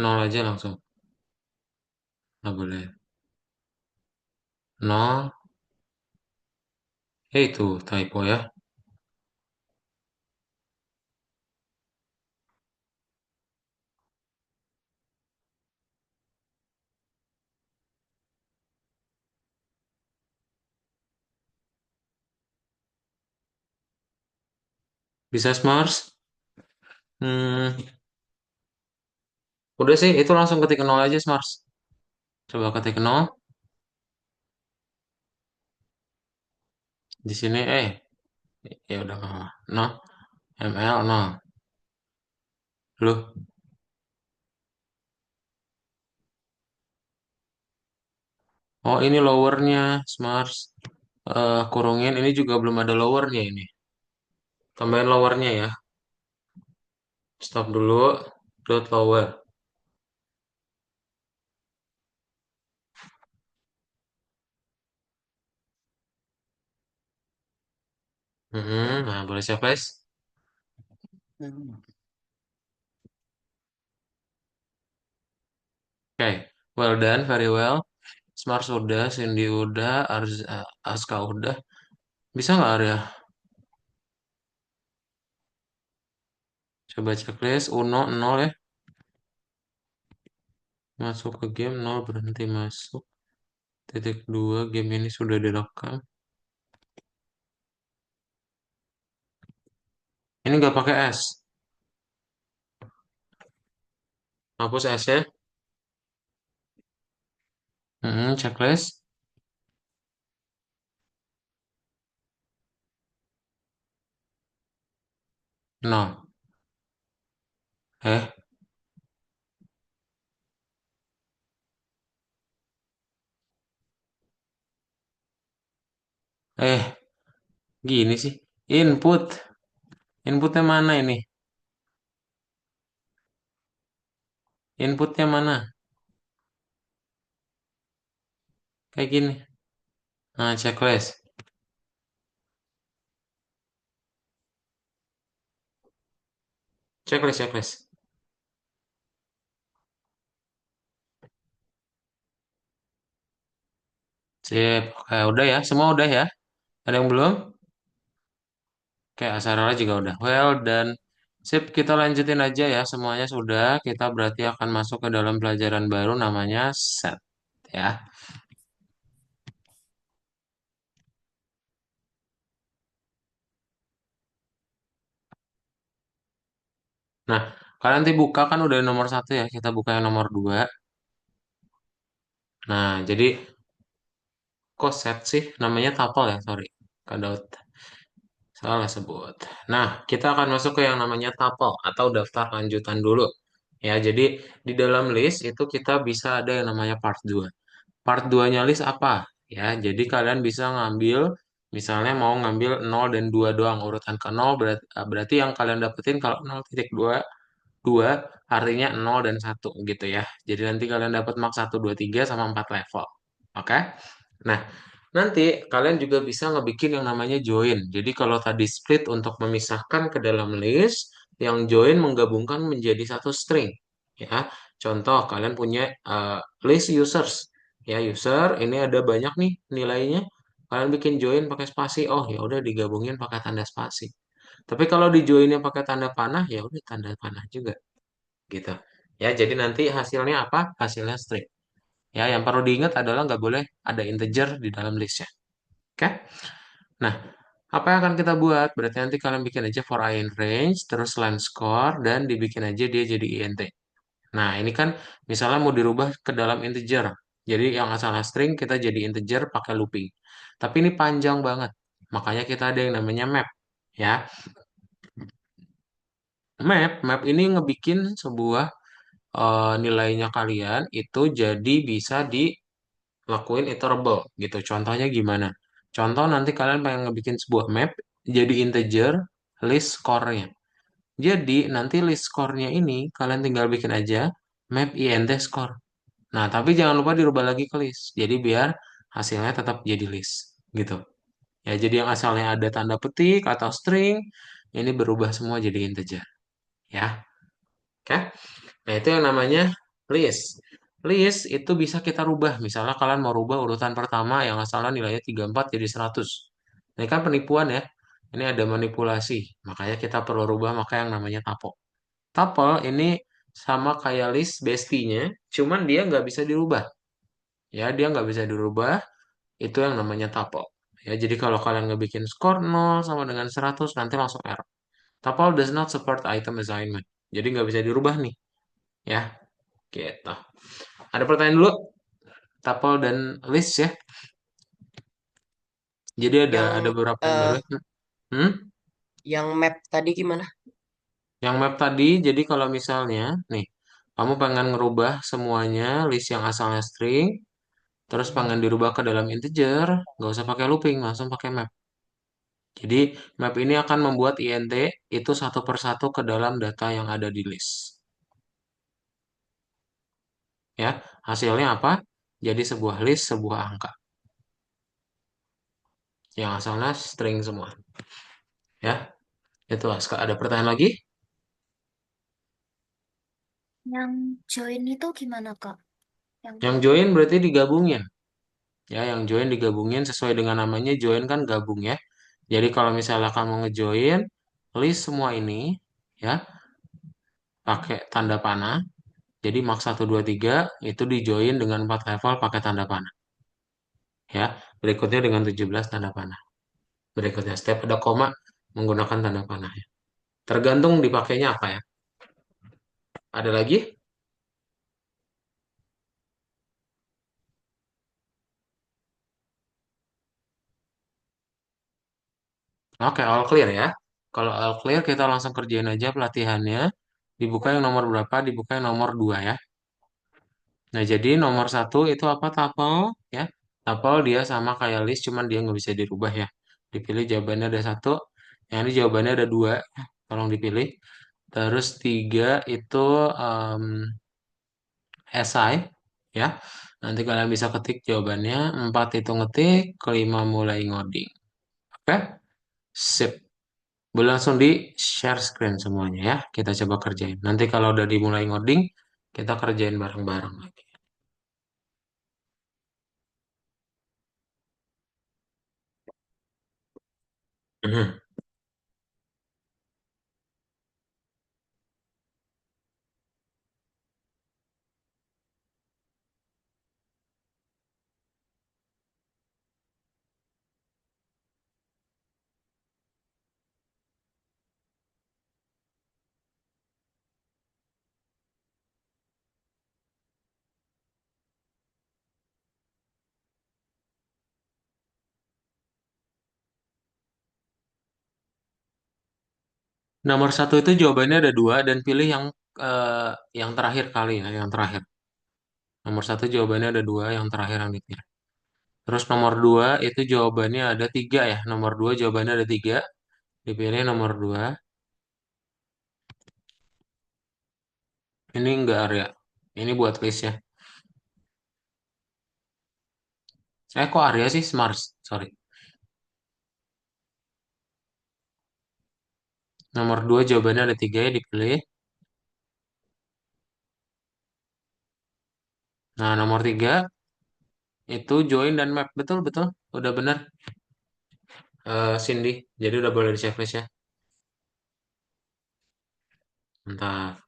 nol aja langsung. Nggak boleh. Nol. Itu typo ya. Bisa Smars? Hmm, udah sih, itu langsung ketik nol aja Smars. Coba ketik nol. Di sini ya udah nggak apa. Nol. ML nol. Loh. Oh ini lowernya Smars. Kurungin. Ini juga belum ada lowernya ini. Tambahin lowernya ya. Stop dulu. Dot lower. Nah boleh siap guys. Oke, well done, very well. Smart udah, Cindy udah, Aska udah. Bisa nggak Arya? Coba checklist, Uno 0 ya. Masuk ke game 0, berhenti masuk. Titik 2, game ini sudah direkam. Ini nggak pakai S. Hapus S ya. Checklist. No. Eh, eh, gini sih. Input. Inputnya mana ini? Inputnya mana? Kayak gini. Nah, checklist. Checklist, checklist. Sip. Oke, udah ya. Semua udah ya. Ada yang belum? Oke, Asarara juga udah. Well, dan sip, kita lanjutin aja ya. Semuanya sudah. Kita berarti akan masuk ke dalam pelajaran baru namanya set. Ya. Nah, kalian nanti buka kan udah nomor satu ya. Kita buka yang nomor dua. Nah, jadi kok set sih? Namanya tuple ya, sorry. Kadot. Salah sebut. Nah, kita akan masuk ke yang namanya tuple atau daftar lanjutan dulu. Ya, jadi di dalam list itu kita bisa ada yang namanya part 2. Part 2-nya list apa? Ya, jadi kalian bisa ngambil, misalnya mau ngambil 0 dan 2 doang. Urutan ke 0 berarti yang kalian dapetin kalau 0,2, 2 artinya 0 dan 1 gitu ya. Jadi nanti kalian dapat max 1, 2, 3 sama 4 level. Oke? Nah, nanti kalian juga bisa ngebikin yang namanya join. Jadi kalau tadi split untuk memisahkan ke dalam list, yang join menggabungkan menjadi satu string. Ya, contoh kalian punya list users. Ya, user ini ada banyak nih nilainya. Kalian bikin join pakai spasi. Oh, ya udah digabungin pakai tanda spasi. Tapi kalau di joinnya pakai tanda panah, ya udah tanda panah juga gitu. Ya, jadi nanti hasilnya apa? Hasilnya string. Ya, yang perlu diingat adalah nggak boleh ada integer di dalam listnya. Oke? Nah, apa yang akan kita buat? Berarti nanti kalian bikin aja for i in range, terus line score, dan dibikin aja dia jadi int. Nah, ini kan misalnya mau dirubah ke dalam integer. Jadi yang asalnya string kita jadi integer pakai looping. Tapi ini panjang banget. Makanya kita ada yang namanya map. Ya, map ini ngebikin sebuah nilainya kalian itu jadi bisa dilakuin iterable gitu. Contohnya gimana? Contoh nanti kalian pengen ngebikin sebuah map jadi integer list score-nya. Jadi nanti list score-nya ini kalian tinggal bikin aja map int score. Nah, tapi jangan lupa dirubah lagi ke list. Jadi biar hasilnya tetap jadi list gitu. Ya, jadi yang asalnya ada tanda petik atau string ini berubah semua jadi integer ya. Oke. Nah, itu yang namanya list. List itu bisa kita rubah. Misalnya kalian mau rubah urutan pertama yang asalnya nilainya 34 jadi 100. Ini kan penipuan ya. Ini ada manipulasi. Makanya kita perlu rubah maka yang namanya tuple. Tuple ini sama kayak list bestinya, cuman dia nggak bisa dirubah. Ya, dia nggak bisa dirubah. Itu yang namanya tuple. Ya, jadi kalau kalian ngebikin skor 0 sama dengan 100 nanti langsung error. Tuple does not support item assignment. Jadi nggak bisa dirubah nih. Ya, gitu. Ada pertanyaan dulu? Tuple dan list ya. Jadi ada Yang beberapa yang baru. eh, Hmm? yang map tadi gimana? Yang map tadi, jadi kalau misalnya, nih, kamu pengen ngerubah semuanya list yang asalnya string, terus pengen dirubah ke dalam integer, nggak usah pakai looping, langsung pakai map. Jadi map ini akan membuat int itu satu persatu ke dalam data yang ada di list. Ya, hasilnya apa? Jadi sebuah list, sebuah angka. Yang asalnya string semua. Ya, itu ada pertanyaan lagi? Yang join itu gimana, Kak? Yang Yang join berarti digabungin. Ya, yang join digabungin sesuai dengan namanya join kan gabung ya. Jadi kalau misalnya kamu ngejoin list semua ini ya pakai tanda panah. Jadi max 1 2 3 itu dijoin dengan 4 level pakai tanda panah. Ya, berikutnya dengan 17 tanda panah. Berikutnya step ada koma menggunakan tanda panah ya. Tergantung dipakainya apa ya. Ada lagi? Oke, all clear ya. Kalau all clear kita langsung kerjain aja pelatihannya. Dibuka yang nomor berapa? Dibuka yang nomor 2 ya. Nah, jadi nomor satu itu apa tuple ya? Tuple dia sama kayak list, cuman dia nggak bisa dirubah ya. Dipilih jawabannya ada satu, yang ini jawabannya ada dua, tolong dipilih. Terus tiga itu um, SI ya. Nanti kalian bisa ketik jawabannya. Empat itu ngetik, kelima mulai ngoding. Oke, sip. Boleh langsung di share screen semuanya ya. Kita coba kerjain. Nanti kalau udah dimulai ngoding, kita kerjain bareng-bareng lagi. Nomor satu itu jawabannya ada dua dan pilih yang terakhir kali ya, yang terakhir. Nomor satu jawabannya ada dua, yang terakhir yang dipilih. Terus nomor dua itu jawabannya ada tiga ya. Nomor dua jawabannya ada tiga, dipilih nomor dua. Ini enggak area. Ini buat list ya. Kok area sih smart? Sorry. Nomor dua jawabannya ada tiga ya, dipilih. Nah, nomor tiga itu join dan map. Betul, betul. Udah benar, Cindy. Jadi udah boleh di checklist ya. Mantap.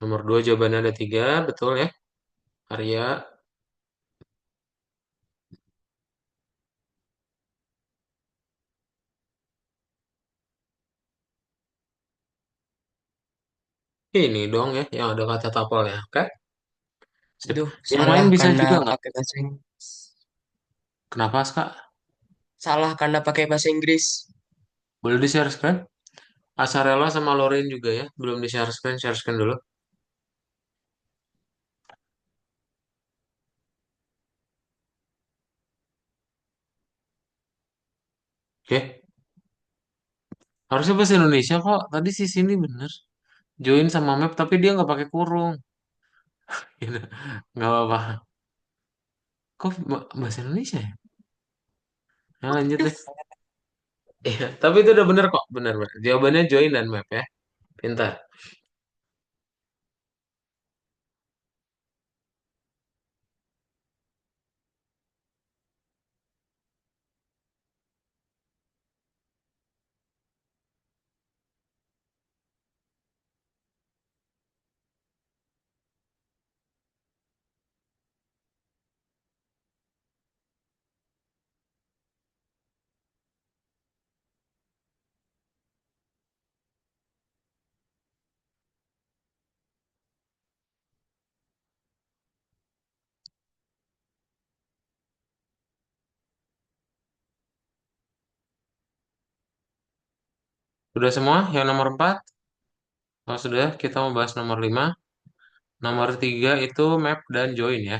Nomor dua jawabannya ada tiga, betul ya. Arya. Ini dong ya, yang ada kata tapel ya. Oke, sip. Aduh, Yang salah lain bisa karena juga nggak? pakai bahasa Inggris. Kenapa, Kak? Salah karena pakai bahasa Inggris. Boleh di-share screen? Asarela sama Lorin juga ya. Belum share screen dulu. Oke. Harusnya bahasa Indonesia kok. Tadi si Cindy bener. Join sama map tapi dia nggak pakai kurung. Gitu. Nggak apa-apa. Kok bahasa Indonesia ya? Nah, lanjut deh. Iya, tapi itu udah bener kok. Bener, bener. Jawabannya join dan map ya. Pintar. Sudah semua yang nomor 4? Kalau sudah, kita mau bahas nomor 5. Nomor 3 itu map dan join ya.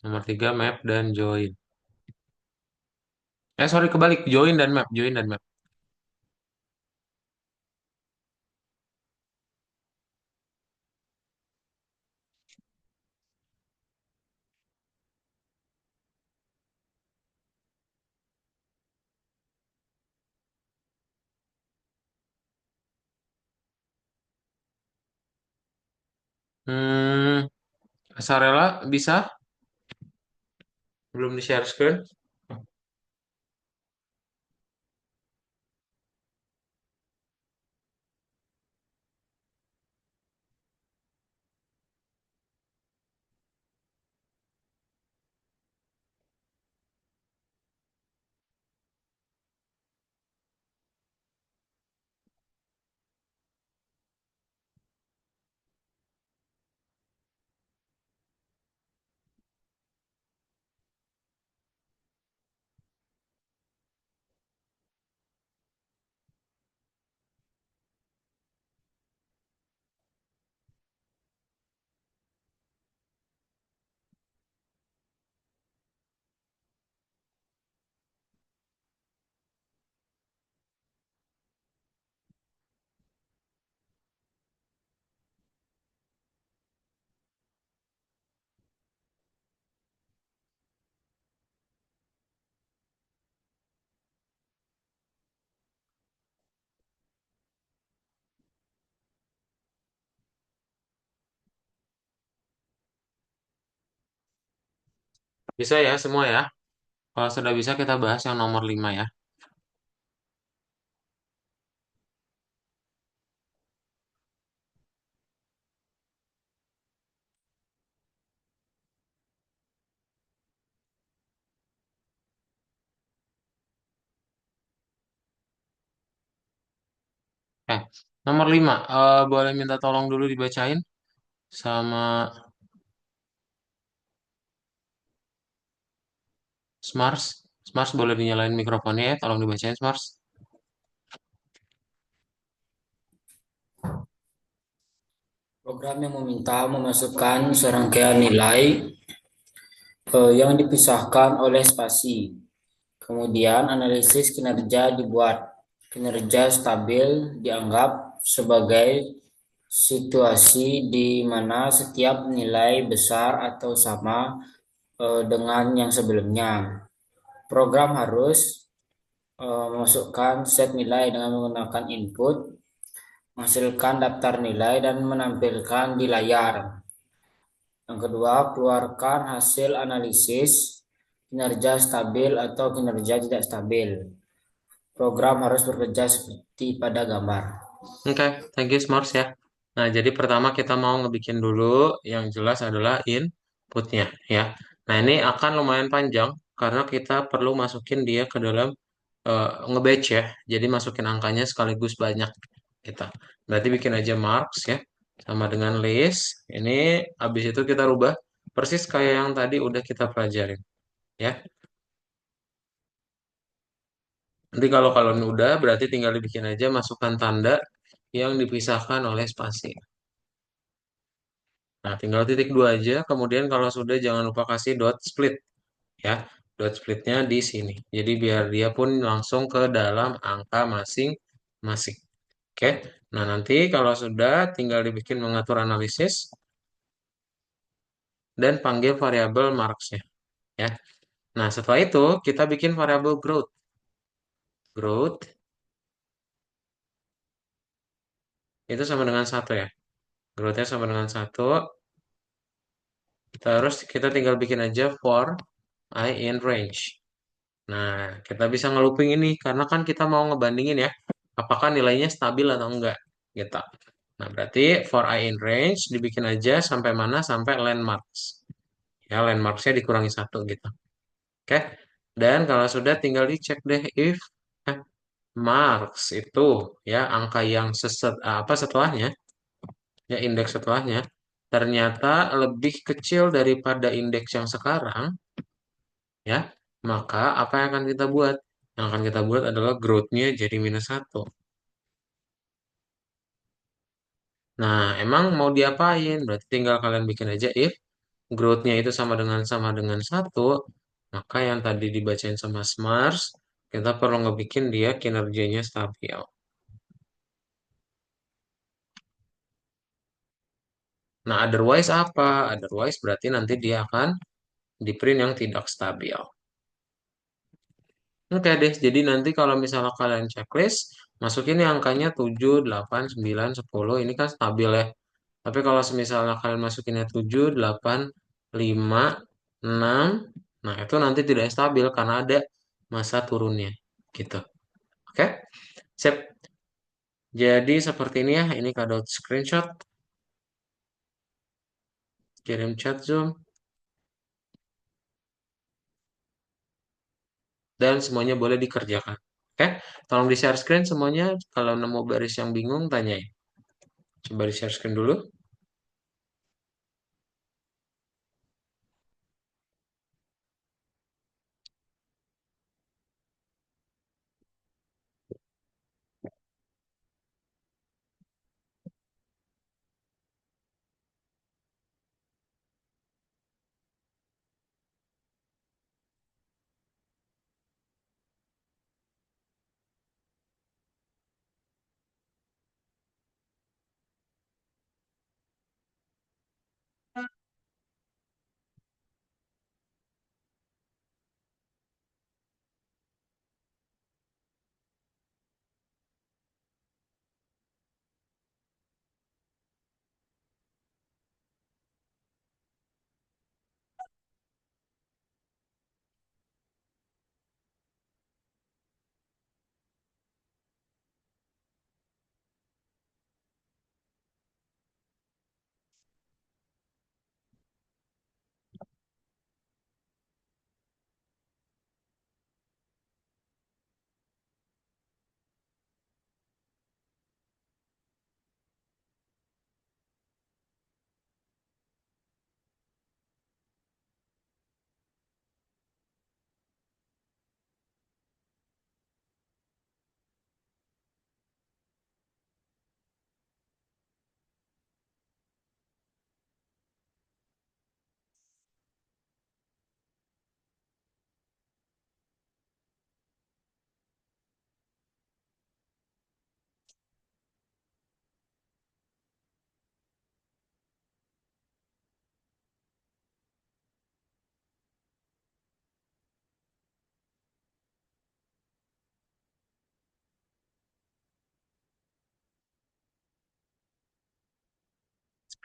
Nomor 3 map dan join. Sorry kebalik. Join dan map. Join dan map. Hmm, Sarela bisa? Belum di-share screen? Bisa ya semua ya? Kalau sudah bisa kita bahas yang nomor 5 ya. Eh, Nomor 5. Boleh minta tolong dulu dibacain sama Smars. Smars boleh dinyalain mikrofonnya ya, tolong dibacain Smars. Program yang meminta memasukkan serangkaian nilai yang dipisahkan oleh spasi. Kemudian analisis kinerja dibuat. Kinerja stabil dianggap sebagai situasi di mana setiap nilai besar atau sama dengan yang sebelumnya. Program harus memasukkan set nilai dengan menggunakan input, menghasilkan daftar nilai dan menampilkan di layar. Yang kedua, keluarkan hasil analisis kinerja stabil atau kinerja tidak stabil. Program harus bekerja seperti pada gambar. Oke, thank you Smars ya. Nah, jadi pertama kita mau ngebikin dulu yang jelas adalah inputnya ya. Nah, ini akan lumayan panjang karena kita perlu masukin dia ke dalam nge-batch ya. Jadi masukin angkanya sekaligus banyak kita. Berarti bikin aja marks ya. Sama dengan list. Ini habis itu kita rubah persis kayak yang tadi udah kita pelajarin. ya. Nanti kalau kalian udah berarti tinggal dibikin aja masukkan tanda yang dipisahkan oleh spasi. Nah, tinggal titik dua aja. Kemudian kalau sudah jangan lupa kasih dot split ya. Dot splitnya di sini. Jadi biar dia pun langsung ke dalam angka masing-masing. Oke. Nah, nanti kalau sudah tinggal dibikin mengatur analisis dan panggil variabel marksnya ya. Nah, setelah itu kita bikin variabel growth. Growth itu sama dengan satu ya. Growth-nya sama dengan satu. Terus kita tinggal bikin aja for I in range. Nah, kita bisa ngelooping ini karena kan kita mau ngebandingin ya, apakah nilainya stabil atau enggak, gitu. Nah, berarti for I in range dibikin aja sampai mana? Sampai landmarks. Ya, landmarksnya dikurangi satu gitu. Oke. Dan kalau sudah tinggal dicek deh if eh, marks itu ya angka yang apa setelahnya, ya indeks setelahnya ternyata lebih kecil daripada indeks yang sekarang, ya, maka apa yang akan kita buat? Yang akan kita buat adalah growth-nya jadi minus satu. Nah, emang mau diapain? Berarti tinggal kalian bikin aja if growth-nya itu sama dengan satu, maka yang tadi dibacain sama Smars, kita perlu ngebikin dia kinerjanya stabil. Nah, otherwise apa? Otherwise berarti nanti dia akan di print yang tidak stabil. Oke deh, jadi nanti kalau misalnya kalian checklist, masukin yang angkanya 7, 8, 9, 10, ini kan stabil ya. Tapi kalau misalnya kalian masukinnya 7, 8, 5, 6, nah itu nanti tidak stabil karena ada masa turunnya. Gitu. Oke? Sip. Jadi seperti ini ya, ini kado screenshot, kirim chat Zoom, dan semuanya boleh dikerjakan. Oke? Tolong di-share screen semuanya. Kalau nemu baris yang bingung, tanyain. Coba di-share screen dulu.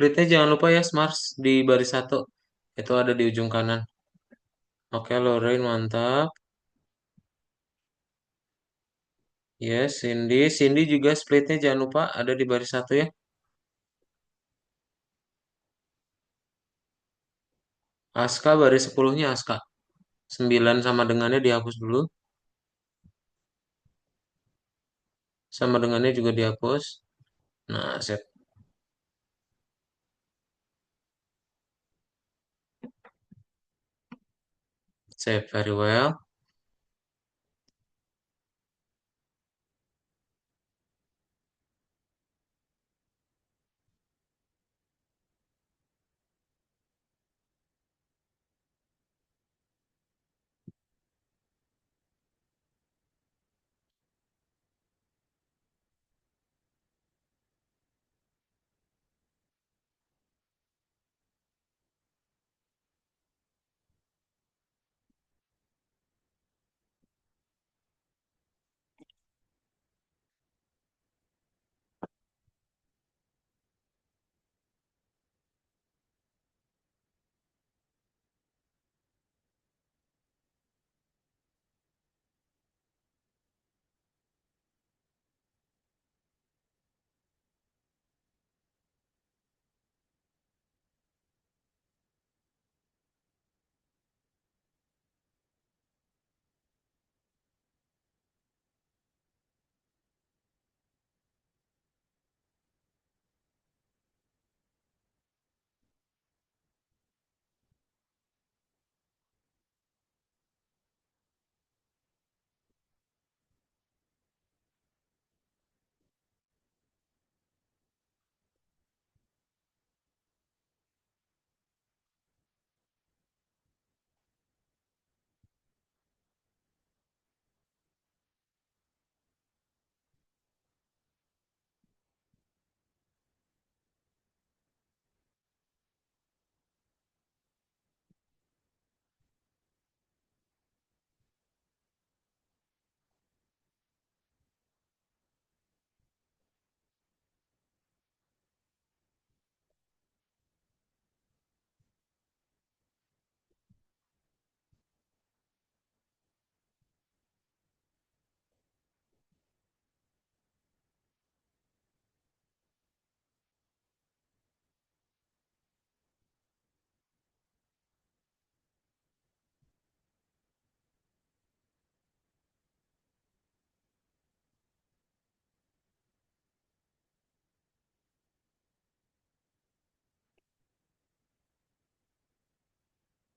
Splitnya jangan lupa ya, Smars, di baris satu. Itu ada di ujung kanan. Oke, Lorraine mantap. Yes, Cindy. Cindy juga splitnya jangan lupa ada di baris satu ya. Aska baris 10-nya Aska. 9 sama dengannya dihapus dulu. Sama dengannya juga dihapus. Nah, set. Save very well.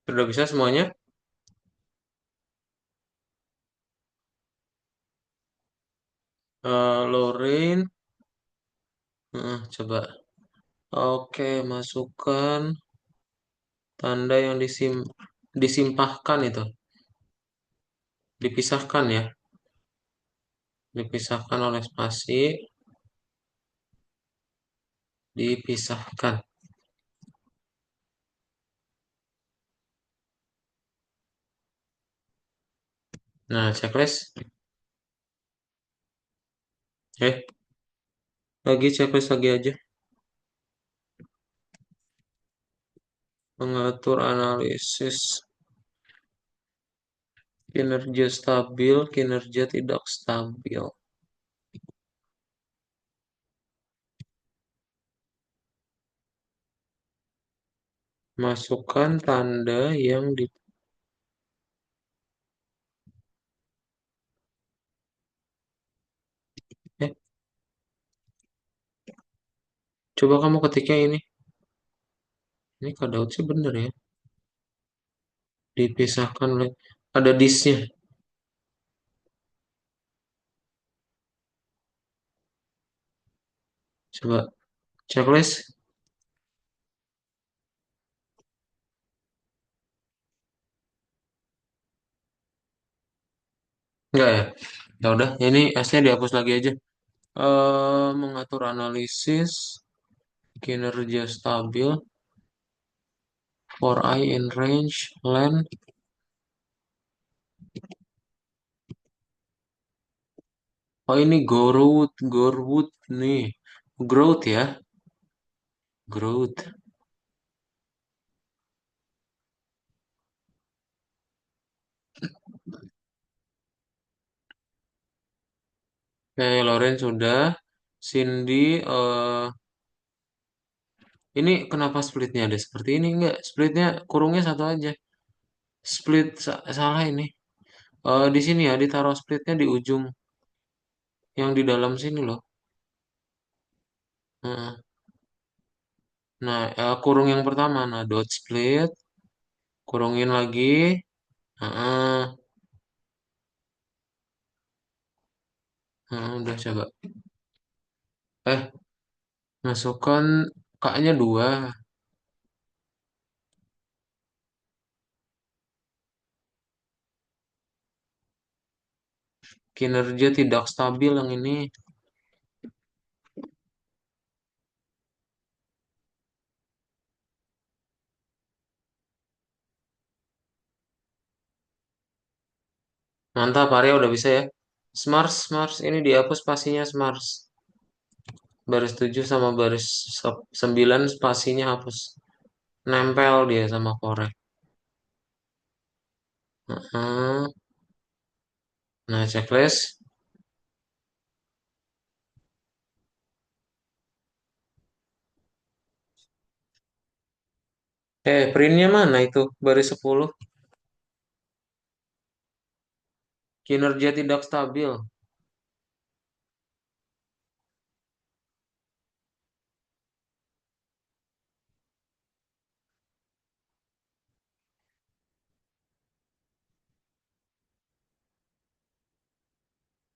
Sudah bisa semuanya? Lorin, coba. Oke, masukkan tanda yang disimpahkan itu. Dipisahkan ya. Dipisahkan oleh spasi. Dipisahkan. Nah, checklist. Lagi checklist lagi aja. Mengatur analisis. Kinerja stabil, kinerja tidak stabil. Masukkan tanda yang di eh, coba kamu ketiknya ini. Ini Kak Daud sih bener ya. Dipisahkan oleh ada disnya. Coba checklist. Enggak ya? Ya udah, ini S-nya dihapus lagi aja. Mengatur analisis kinerja stabil for I in range land. Oh ini Gorwood nih. Growth ya, growth. Oke, Loren sudah. Cindy, ini kenapa splitnya ada seperti ini? Enggak, splitnya kurungnya satu aja. Split salah ini. Di sini ya, ditaruh splitnya di ujung yang di dalam sini loh. Nah, nah, kurung yang pertama, nah dot split, kurungin lagi. Heeh, udah coba. Eh, masukkan kaknya dua. Kinerja tidak stabil yang ini. Mantap, Arya udah bisa ya. Smart, Smart. Ini dihapus spasinya Smart. Baris 7 sama baris 9 spasinya hapus. Nempel dia sama korek. Heeh. Nah, checklist. Printnya mana itu? Baris 10. Kinerja tidak stabil.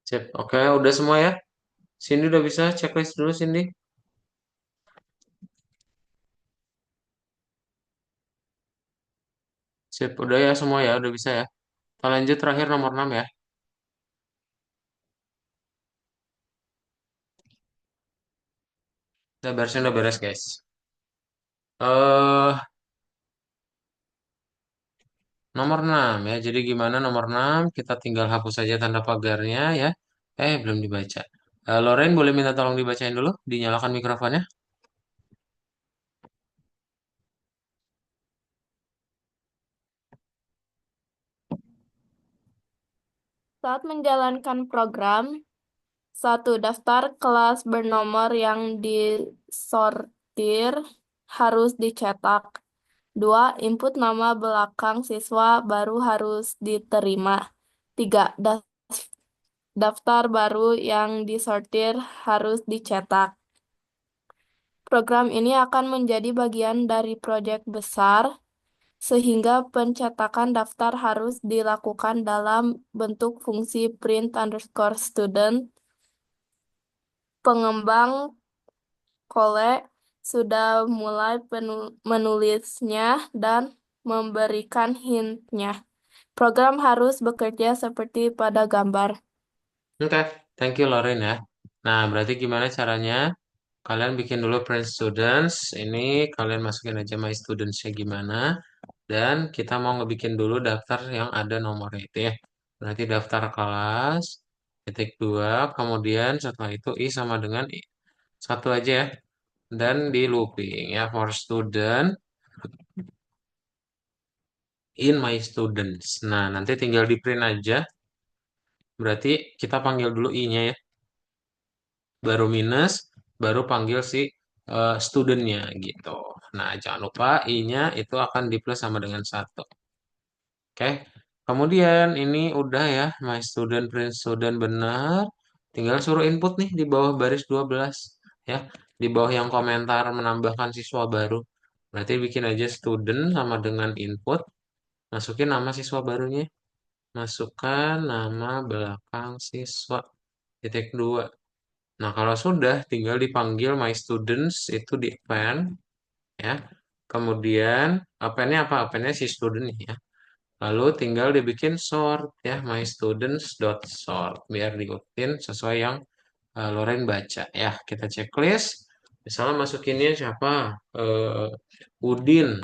Sip. Oke, udah semua ya. Cindy udah bisa checklist dulu, Cindy. Sip, udah ya semua ya, udah bisa ya. Kita lanjut terakhir nomor 6 ya. Udah beres, guys. Eh, nomor 6 ya. Jadi gimana nomor 6? Kita tinggal hapus saja tanda pagarnya ya. Belum dibaca. Loren boleh minta tolong dibacain dulu, dinyalakan mikrofonnya. Saat menjalankan program, satu daftar kelas bernomor yang disortir harus dicetak. Dua, input nama belakang siswa baru harus diterima. Tiga, daftar baru yang disortir harus dicetak. Program ini akan menjadi bagian dari proyek besar, sehingga pencetakan daftar harus dilakukan dalam bentuk fungsi print_student. Pengembang Kole sudah mulai menulisnya dan memberikan hintnya. Program harus bekerja seperti pada gambar. Oke, thank you Loren ya. Nah, berarti gimana caranya? Kalian bikin dulu print students. Ini kalian masukin aja my students-nya gimana. Dan kita mau ngebikin dulu daftar yang ada nomornya itu ya. Berarti daftar kelas, titik 2, kemudian setelah itu I sama dengan I. Satu aja ya. Dan di looping ya, for student in my students. Nah, nanti tinggal di print aja. Berarti kita panggil dulu I-nya ya. Baru minus, baru panggil si studentnya gitu. Nah, jangan lupa I-nya itu akan di plus sama dengan satu. Oke, kemudian ini udah ya, my student, print student benar. Tinggal suruh input nih di bawah baris 12 ya. Di bawah yang komentar menambahkan siswa baru. Berarti bikin aja student sama dengan input. Masukin nama siswa barunya. Masukkan nama belakang siswa. Titik 2. Nah, kalau sudah, tinggal dipanggil my students itu di append ya. Kemudian appendnya apa? Appendnya si student nih ya. Lalu tinggal dibikin sort ya, my students dot sort biar diikutin sesuai yang Loren baca ya. Kita checklist. Misalnya masukinnya siapa? Udin.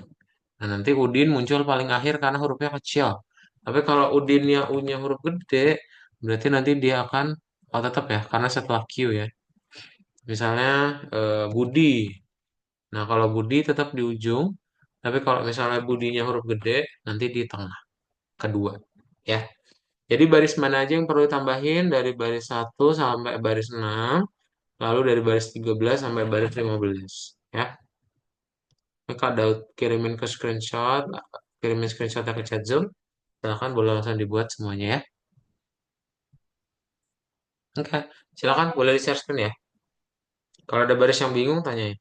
Nah, nanti Udin muncul paling akhir karena hurufnya kecil. Tapi kalau Udinnya U-nya huruf gede, berarti nanti dia akan tetap ya, karena setelah Q ya. Misalnya Budi. Nah, kalau Budi tetap di ujung, tapi kalau misalnya Budinya huruf gede, nanti di tengah kedua. Ya. Jadi baris mana aja yang perlu ditambahin dari baris 1 sampai baris 6, lalu dari baris 13 sampai baris 15. Ya. Maka ada kirimin screenshot ke chat Zoom. Silahkan boleh langsung dibuat semuanya ya. Oke, silakan boleh di-share screen ya. Kalau ada baris yang bingung, tanya ya.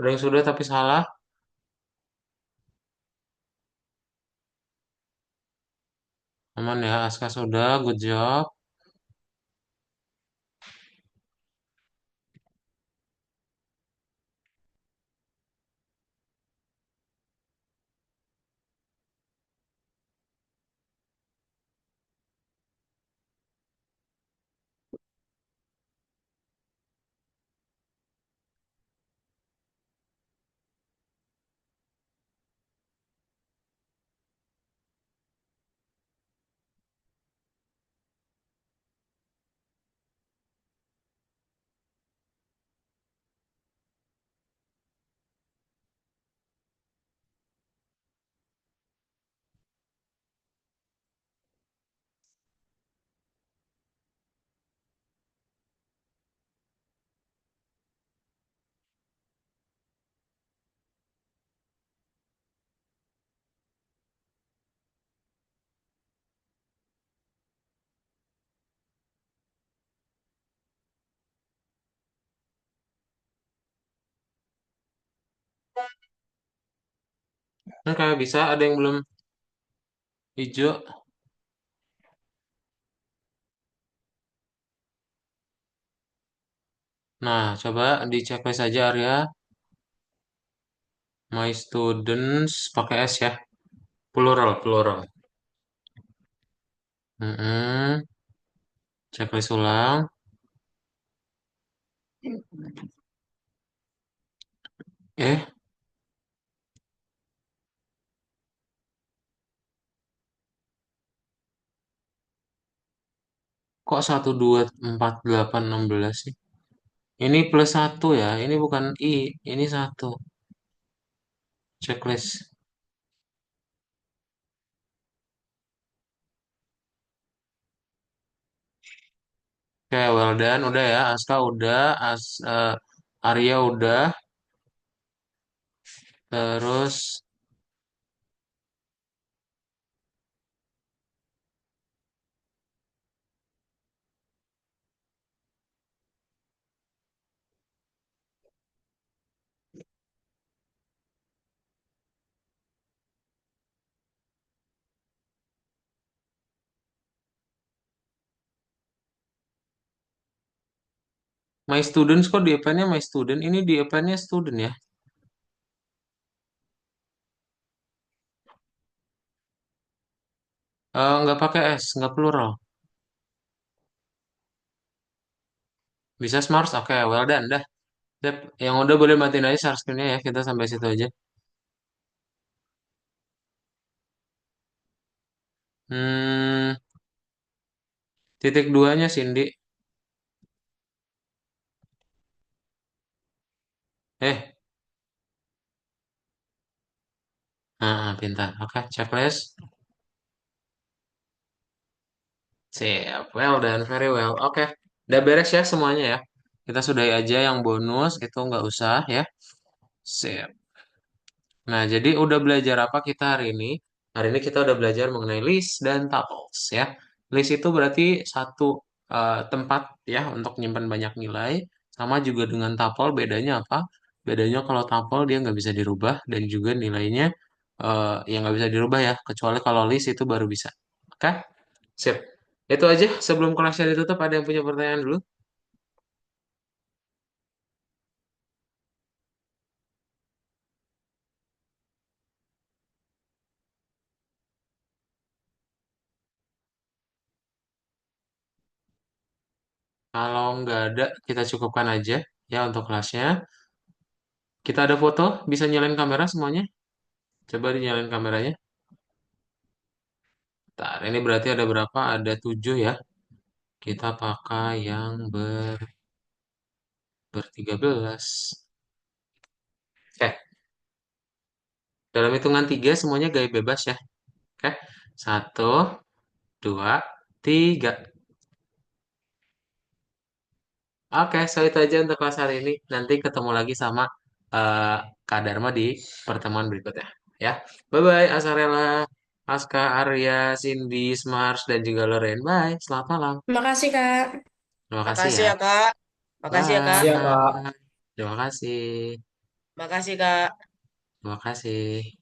Ada yang sudah tapi salah? Aman ya, Aska sudah, good job. Nah, kayak bisa, ada yang belum hijau. Nah, coba dicek saja Arya. My students pakai S ya, plural, plural. Mm-mm. Checklist ulang. Eh, kok 1, 2, 4, 8, 16 sih? Ini plus satu ya, ini bukan I, ini satu. Checklist. Oke, well done. Udah ya, Aska udah, Arya udah, terus my students kok di nya my student, ini di nya student ya. Nggak pakai S, nggak plural. Bisa smart, oke, well done, dah. Sip. Yang udah boleh matiin aja share screen-nya ya, kita sampai situ aja. Hmm, titik duanya Cindy. Eh, pintar. Oke, checklist. Siap, well done, very well. Oke, udah beres ya semuanya ya. Kita sudahi aja yang bonus, itu nggak usah ya. Sip. Nah, jadi udah belajar apa kita hari ini? Hari ini kita udah belajar mengenai list dan tuples ya. List itu berarti satu tempat ya untuk nyimpan banyak nilai. Sama juga dengan tuple, bedanya apa? Bedanya kalau tuple dia nggak bisa dirubah dan juga nilainya yang nggak bisa dirubah ya. Kecuali kalau list itu baru bisa. Oke? Sip. Itu aja sebelum kelasnya ditutup, ada yang punya pertanyaan dulu? Kalau nggak ada, kita cukupkan aja ya untuk kelasnya. Kita ada foto, bisa nyalain kamera semuanya? Coba dinyalain kameranya. Bentar, ini berarti ada berapa? Ada 7 ya. Kita pakai yang ber 13. Oke, dalam hitungan 3 semuanya gaya bebas ya. Oke, 1, 2, 3. Oke, so itu aja untuk kelas hari ini. Nanti ketemu lagi sama eh, Kak Dharma di pertemuan berikutnya. Ya, bye-bye Asarela, Aska, Arya, Cindy, Smars, dan juga Loren. Bye, selamat malam. Makasih, Kak. Terima kasih Makasih ya. ya, Kak. Makasih ya, Kak. Siap, Kak. Bye. Terima kasih. Makasih, Kak. Terima kasih.